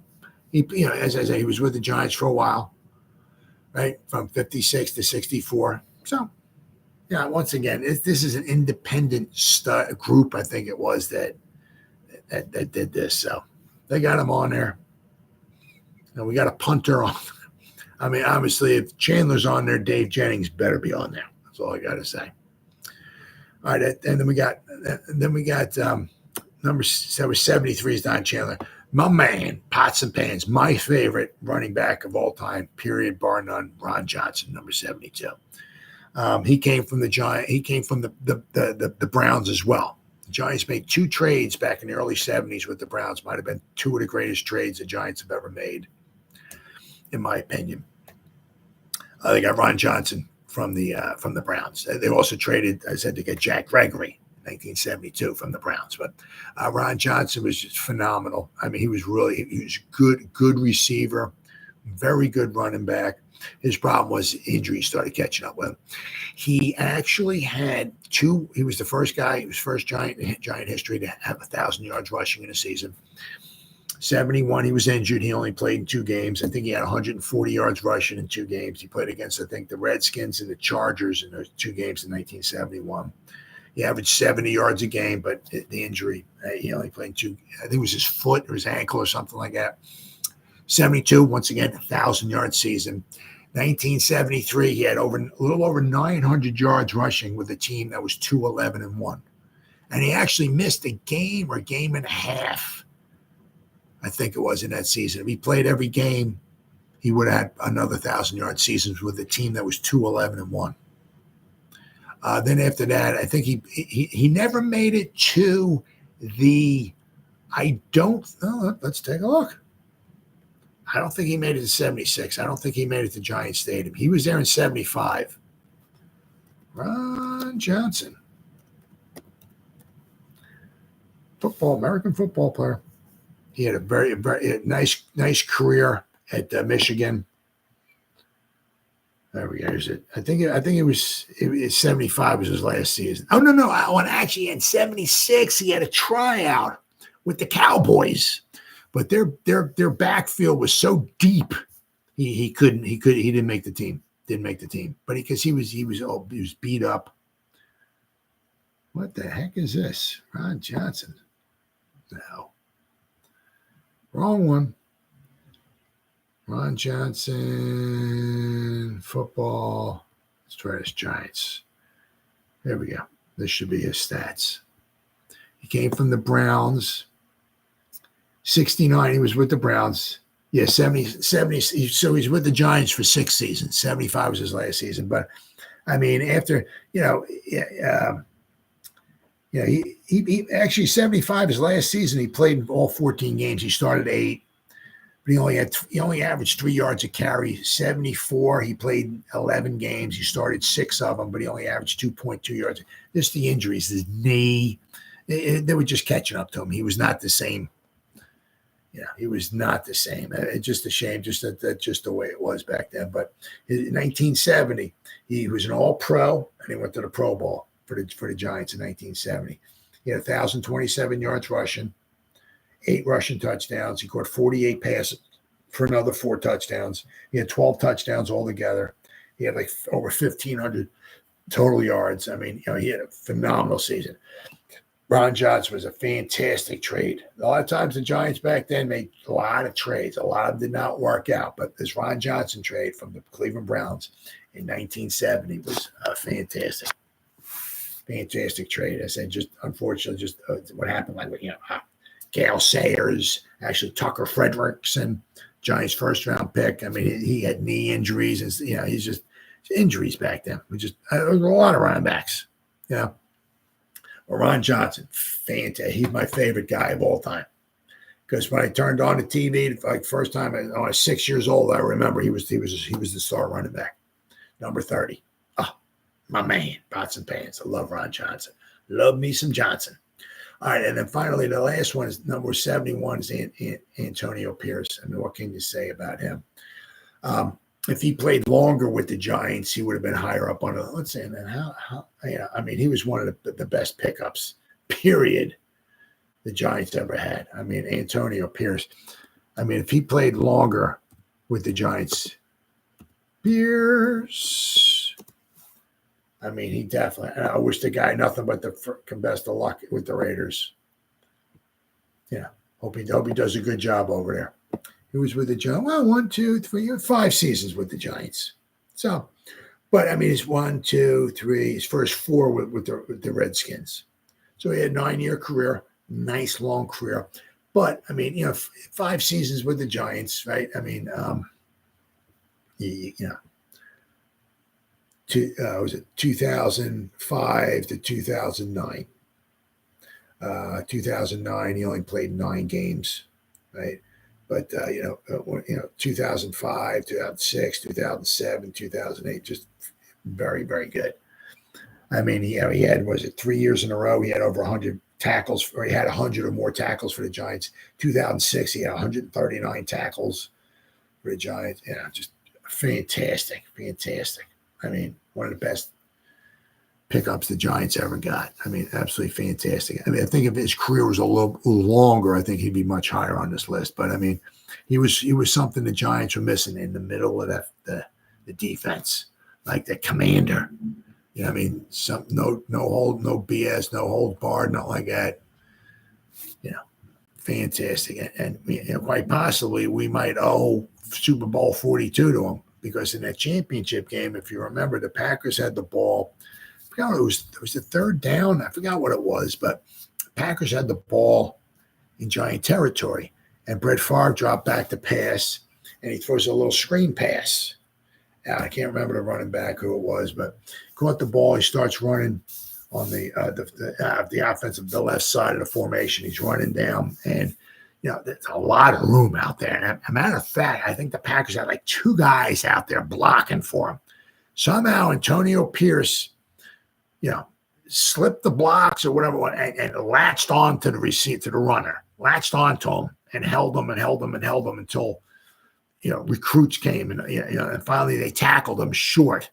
as I say, he was with the Giants for a while, right, from 56 to 64. So, once again, this is an independent group, I think it was, that did this. So, they got him on there. And we got a punter on. I mean, obviously, if Chandler's on there, Dave Jennings better be on there. That's all I got to say. All right, and then we got number 73 is Don Chandler. My man, pots and pans, my favorite running back of all time, period, bar none, Ron Johnson, number 72. He came from the Giants. He came from the Browns as well. The Giants made 2 trades back in the early 70s with the Browns. Might have been 2 of the greatest trades the Giants have ever made, in my opinion. They got Ron Johnson from the Browns. They also traded, I said, to get Jack Gregory, 1972, from the Browns. But Ron Johnson was just phenomenal. I mean, he was good receiver, Very good running back. His problem was injuries started catching up with him. He actually had he was the first guy, he was first Giant in Giant history to have 1,000 yards rushing in a season. 71, he was injured. He only played in 2 games. I think he had 140 yards rushing in 2 games. He played against, I think, the Redskins and the Chargers in those 2 games in 1971. He averaged 70 yards a game, but the injury, he only played 2. I think it was his foot or his ankle or something like that. 72, once again, 1,000-yard season. 1973, he had a little over 900 yards rushing with a team that was 2-11-1. And he actually missed a game or a game and a half, I think it was, in that season. If he played every game, he would have had another 1,000-yard seasons with a team that was 2-11-1. Then after that, I think he never made it to let's take a look. I don't think he made it to 76. I don't think he made it to Giant Stadium. He was there in 75. Ron Johnson. American football player. He had a very nice career at Michigan. There we go. Here's it. I think it was 75 was his last season. Oh, no. Actually, in 76, he had a tryout with the Cowboys. But their backfield was so deep, he didn't make the team. But because he was beat up. What the heck is this? Ron Johnson. No. Wrong one. Ron Johnson, football. Let's try this Giants. There we go. This should be his stats. He came from the Browns. 69, he was with the Browns. Yeah, 70. So he's with the Giants for 6 seasons. 75 was his last season. But I mean, after he actually 75 his last season. He played in all 14 games. He started 8, but he only averaged 3 yards a carry. 74, he played 11 games. He started 6 of them, but he only averaged 2.2 yards. Just the injuries, his knee, they were just catching up to him. He was not the same. He was not the same. It's just a shame, just the way it was back then. But in 1970, he was an All-Pro, and he went to the Pro Bowl for the Giants in 1970. He had 1,027 yards rushing, 8 rushing touchdowns. He caught 48 passes for another 4 touchdowns. He had 12 touchdowns altogether. He had like over 1,500 total yards. I mean, he had a phenomenal season. Ron Johnson was a fantastic trade. A lot of times the Giants back then made a lot of trades. A lot of them did not work out. But this Ron Johnson trade from the Cleveland Browns in 1970 was a fantastic trade. I said, just unfortunately, what happened, Gale Sayers, actually Tucker Frederickson, Giants' first-round pick. I mean, he had knee injuries. And, he's just injuries back then. There was a lot of running backs, Ron Johnson, fantastic. He's my favorite guy of all time. Because when I turned on the TV, like first time I was 6 years old, I remember he was the star running back, number 30. Oh, my man, pots and pans. I love Ron Johnson. Love me some Johnson. All right, and then finally, the last one is number 71 is Antonio Pierce. I mean, what can you say about him? If he played longer with the Giants, he would have been higher up on the. Let's say, man, I mean, he was one of the best pickups, period, the Giants ever had. I mean, Antonio Pierce. I mean, if he played longer with the Giants, Pierce. I mean, he definitely. I wish the guy nothing but the best of luck with the Raiders. Hope he does a good job over there. He was with the Giants. Well, 1, 2, 3, 5 seasons with the Giants. So, but I mean, it's 1, 2, 3. His first 4 with the Redskins. So he had a 9-year career, nice long career. But I mean, 5 seasons with the Giants, right? I mean, was it 2005 to 2009? 2009, he only played 9 games, right? But, 2005, 2006, 2007, 2008, just very, very good. I mean, he had, 3 years in a row, he had over 100 tackles, or he had 100 or more tackles for the Giants. 2006, he had 139 tackles for the Giants. Just fantastic. I mean, one of the best pickups the Giants ever got. I mean, absolutely fantastic. I mean, I think if his career was a little longer, I think he'd be much higher on this list. But I mean, he was something the Giants were missing in the middle of the defense, like the commander. I mean, no hold, no BS, no hold barred, nothing like that. Fantastic. And quite possibly we might owe Super Bowl 42 to him, because in that championship game, if you remember, the Packers had the ball. I forgot what it was the third down. I forgot what it was, but the Packers had the ball in Giant territory, and Brett Favre dropped back to pass, and he throws a little screen pass. I can't remember the running back who it was, but caught the ball. He starts running on the offensive, the left side of the formation. He's running down, and there's a lot of room out there. And as a matter of fact, I think the Packers had like two guys out there blocking for him. Somehow Antonio Pierce, slipped the blocks or whatever, and latched on to the runner, latched onto him and held him until recruits came and finally they tackled him short.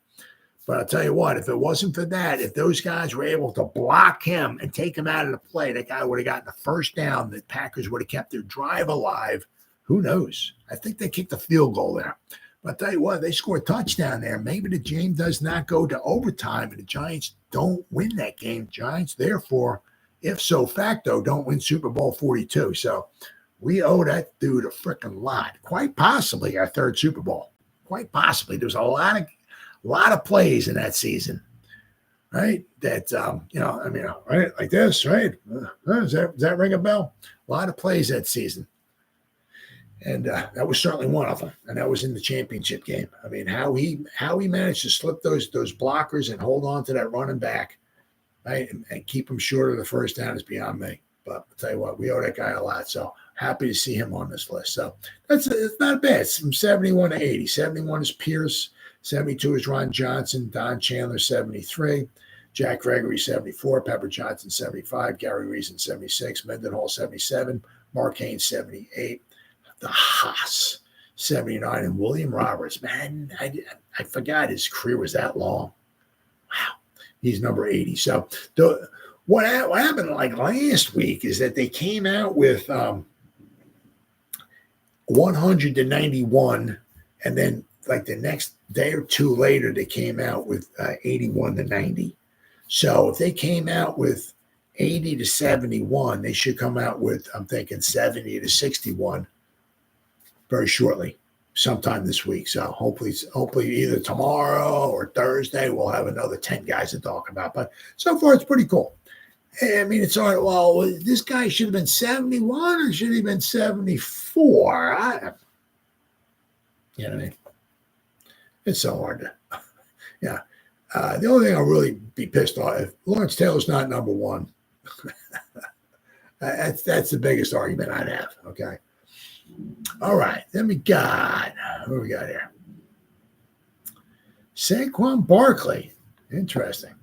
But I'll tell you what, if it wasn't for that, if those guys were able to block him and take him out of the play, that guy would have gotten the first down. The Packers would have kept their drive alive. Who knows? I think they kicked a field goal there. But I'll tell you what, they score a touchdown there. Maybe the game does not go to overtime and the Giants don't win that game. Giants, therefore, if so facto, don't win Super Bowl 42. So we owe that dude a freaking lot. Quite possibly our third Super Bowl. Quite possibly. There's a lot of plays in that season, right? That, right? Like this, right? Does that ring a bell? A lot of plays that season. And that was certainly one of them. And that was in the championship game. I mean, how he managed to slip those blockers and hold on to that running back, right? And keep him short of the first down is beyond me. But I'll tell you what, we owe that guy a lot. So happy to see him on this list. So it's not bad. It's from 71 to 80. 71 is Pierce. 72 is Ron Johnson, Don Chandler, 73, Jack Gregory, 74, Pepper Johnson, 75, Gary Reason, 76, Mendenhall, 77, Mark Haynes, 78, the Haas, 79, and William Roberts. Man, I forgot his career was that long. Wow. He's number 80. So what happened like last week is that they came out with 100 to 91, and then like the next day or two later, they came out with 81 to 90. So if they came out with 80 to 71, they should come out with, I'm thinking, 70 to 61 very shortly, sometime this week. So hopefully either tomorrow or Thursday, we'll have another 10 guys to talk about. But so far, it's pretty cool. I mean, it's all right. Well, this guy should have been 71 or should he have been 74? You know what I mean? It's so hard to, yeah. The only thing I'll really be pissed off if Lawrence Taylor's not number one. That's the biggest argument I'd have. Okay. All right. Then what do we got here? Saquon Barkley. Interesting.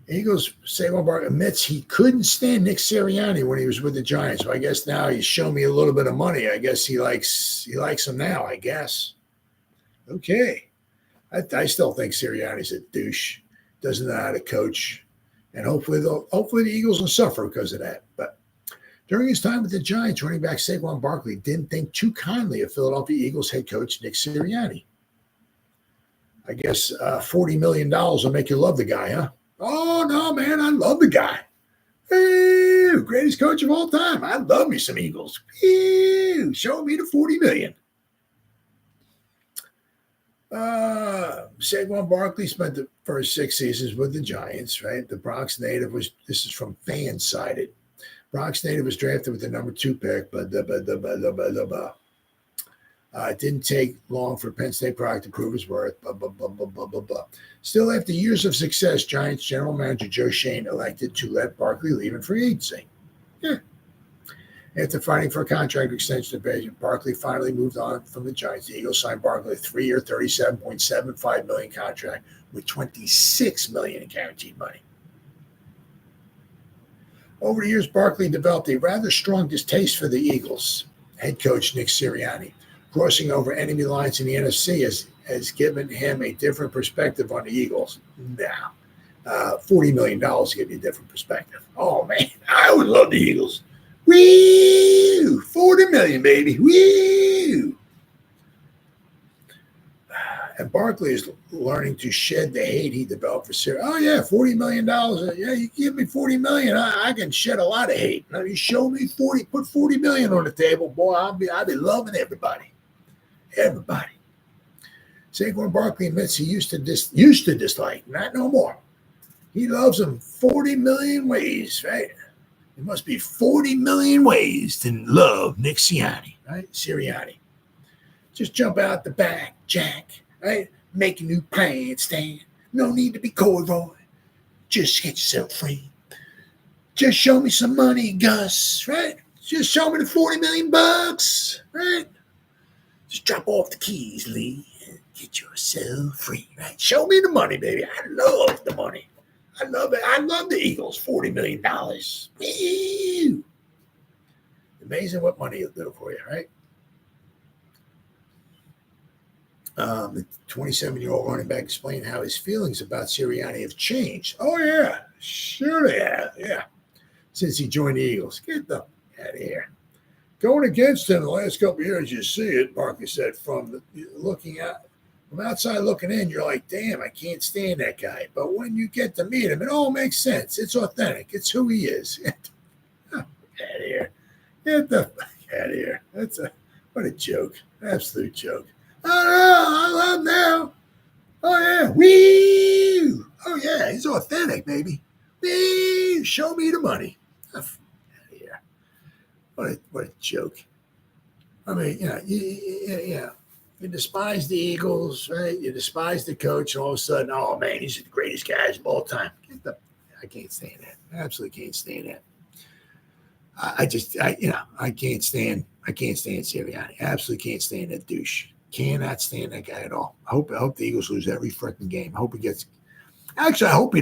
Eagles, Saquon Barkley admits he couldn't stand Nick Sirianni when he was with the Giants. So I guess now he's shown me a little bit of money. I guess he likes him now, I guess. Okay. I still think Sirianni's a douche. Doesn't know how to coach. And hopefully the Eagles will suffer because of that. But during his time with the Giants, running back Saquon Barkley didn't think too kindly of Philadelphia Eagles head coach Nick Sirianni. I guess $40 million will make you love the guy, huh? Oh, no, man, I love the guy. Hey, greatest coach of all time. I love me some Eagles. Ew, show me the $40 million. Saquon Barkley spent the first 6 seasons with the Giants, right? The Bronx native this is from Fansided. Bronx native was drafted with the number 2 pick, but it didn't take long for Penn State product to prove his worth, Still, after years of success, Giants general manager Joe Schoen elected to let Barkley leave in free agency. Yeah. After fighting for a contract extension, Barkley finally moved on from the Giants. The Eagles signed Barkley a 3-year, $37.75 million contract with $26 million in guaranteed money. Over the years, Barkley developed a rather strong distaste for the Eagles. Head coach Nick Sirianni, crossing over enemy lines in the NFC has given him a different perspective on the Eagles. Now, $40 million to give you a different perspective. Oh, man, I would love the Eagles. Woo! $40 million, baby. Woo! And Barkley is learning to shed the hate he developed for Syria. Oh, yeah, $40 million. Yeah, you give me $40 million, I can shed a lot of hate. Now, you show me put $40 million on the table, boy, I'll be loving everybody. Everybody. Saquon Barkley admits he used to dislike, not no more. He loves him 40 million ways, right? There must be 40 million ways to love Nick Sirianni, right? Sirianni. Just jump out the back, Jack, right? Make a new plan, Stan. No need to be coy. Just get yourself free. Just show me some money, Gus, right? Just show me the 40 million bucks, right? Just drop off the keys, Lee, and get yourself free, right? Show me the money, baby. I love the money. I love it. I love the Eagles. $40 million. Woo! Amazing what money will do for you, right? The 27-year-old running back explained how his feelings about Sirianni have changed. Oh, yeah. Sure they have. Yeah. Since he joined the Eagles. Get the out of here. Going against him the last couple of years, you see it, Barkley said, from outside looking in, you're like, damn, I can't stand that guy. But when you get to meet him, it all makes sense. It's authentic. It's who he is. Get out of here. Get the fuck out of here. What a joke. Absolute joke. Oh, no, I love now. Oh, yeah. Wee! Oh, yeah, he's authentic, baby. Wee! Show me the money. Out of here. What a joke. I mean, you despise the Eagles, right? You despise the coach, and all of a sudden, oh, man, he's the greatest guys of all time. I can't stand that. I absolutely can't stand that. I can't stand Sirianni. Absolutely can't stand that douche. Cannot stand that guy at all. I hope the Eagles lose every freaking game. I hope he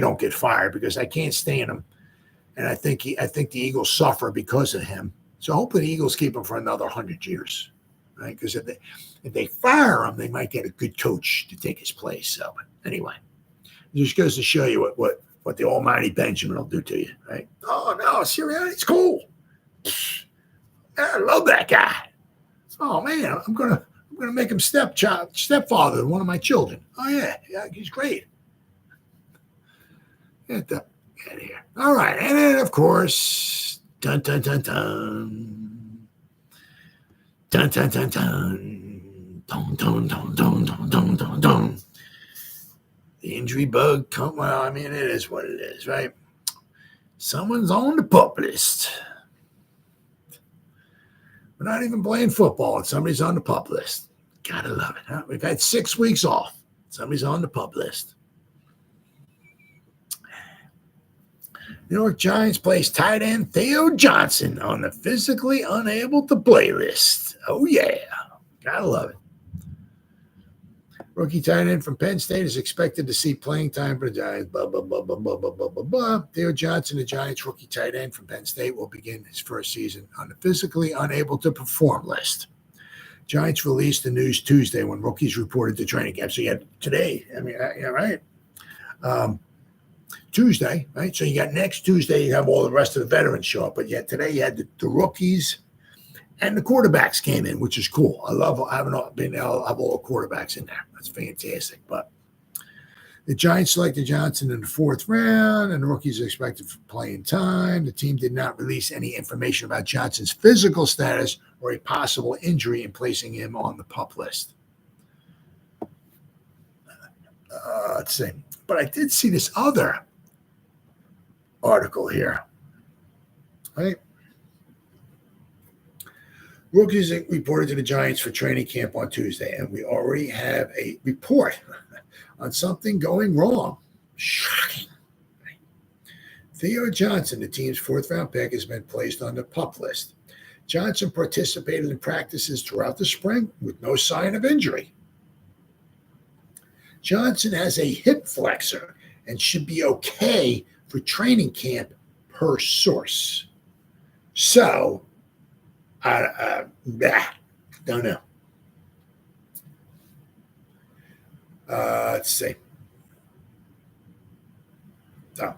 don't get fired because I can't stand him. And I think the Eagles suffer because of him. So hopefully the Eagles keep him for another 100 years, right? Because if they fire him, they might get a good coach to take his place. So anyway, it just goes to show you what the almighty Benjamin will do to you, right? Oh, no, Sirianni's cool. I love that guy. Oh, man, I'm gonna make him stepfather of one of my children. Oh, yeah, he's great. Get the out of here. All right, and then, of course, dun, dun, dun, dun. Dun, dun, dun, dun. Dun, dun, dun, dun, dun, dun, dun, dun. The injury bug, it is what it is, right? Someone's on the pup list. We're not even playing football, and somebody's on the pup list. Gotta love it, huh? We've had 6 weeks off. Somebody's on the pup list. New York Giants placed tight end Theo Johnson on the physically unable to play list. Oh, yeah. Gotta love it. Rookie tight end from Penn State is expected to see playing time for the Giants. Blah, blah, blah, blah, blah, blah, blah, blah, blah. Theo Johnson, the Giants rookie tight end from Penn State, will begin his first season on the physically unable to perform list. Giants released the news Tuesday when rookies reported to training camp. So you had today, right? Tuesday, right? So you got next Tuesday, you have all the rest of the veterans show up. But yet today you had the rookies and the quarterbacks came in, which is cool. I love having all the quarterbacks in there. That's fantastic. But the Giants selected Johnson in the 4th round, and the rookies are expected for playing time. The team did not release any information about Johnson's physical status or a possible injury in placing him on the PUP list. Let's see. But I did see this other article here, right? Rookies reported to the Giants for training camp on Tuesday, and we already have a report on something going wrong. Shocking. Theo Johnson, the team's 4th-round pick, has been placed on the PUP list. Johnson participated in practices throughout the spring with no sign of injury. Johnson has a hip flexor and should be okay for training camp per source. So, don't know. Let's see. So,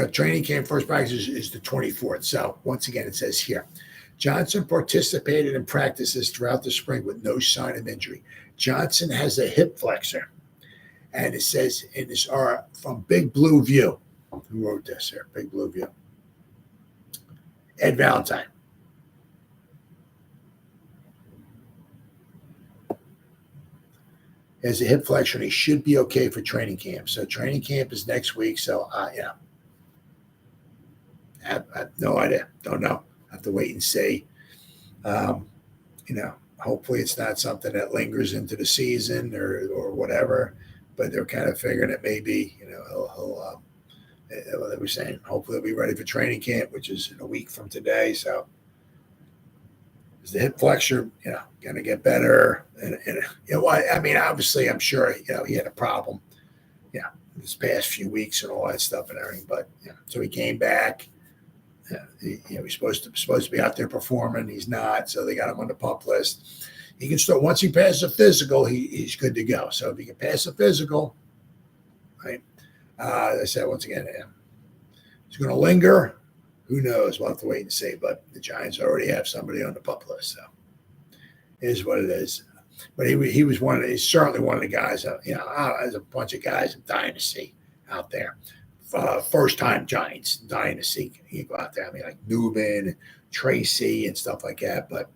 training camp first practice is the 24th. So, once again, it says here, Johnson participated in practices throughout the spring with no sign of injury. Johnson has a hip flexor. And it says in this from Big Blue View. Who wrote this here? Big Blue View. Ed Valentine. Has a hip flexor, and he should be okay for training camp. So training camp is next week. So, I have no idea. Don't know. I have to wait and see. Hopefully it's not something that lingers into the season or whatever. But they're kind of figuring it may be. They were saying hopefully they'll be ready for training camp, which is in a week from today. So, is the hip flexor, going to get better? And obviously, I'm sure, he had a problem, this past few weeks and all that stuff and everything. But so he came back. He's supposed to be out there performing. He's not, so they got him on the PUP list. He can start once he passes a physical. He's good to go. So if he can pass a physical, right? As I said once again, he's going to linger. Who knows? We'll have to wait and see. But the Giants already have somebody on the PUP list, so it is what it is. But he was he's certainly one of the guys. There's a bunch of guys in dynasty out there. First time Giants dynasty. You go out there. Like Newman, Tracy, and stuff like that. But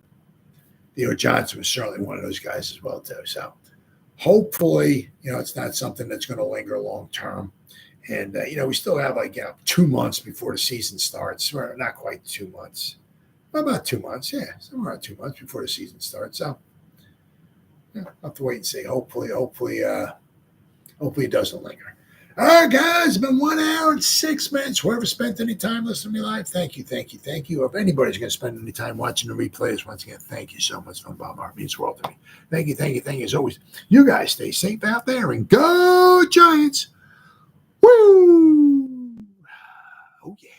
Johnson was certainly one of those guys as well too. So hopefully, it's not something that's going to linger long term. And, we still have 2 months before the season starts. We're not quite 2 months. About 2 months. Yeah, somewhere around 2 months before the season starts. So, I'll have to wait and see. Hopefully it doesn't linger. All right, guys, it's been 1 hour and 6 minutes. Whoever spent any time listening to me live, thank you. If anybody's going to spend any time watching the replays, once again, thank you so much from Bob Hart. It means the world to me. Thank you. As always, you guys stay safe out there and go Giants. Woo! Oh, yeah.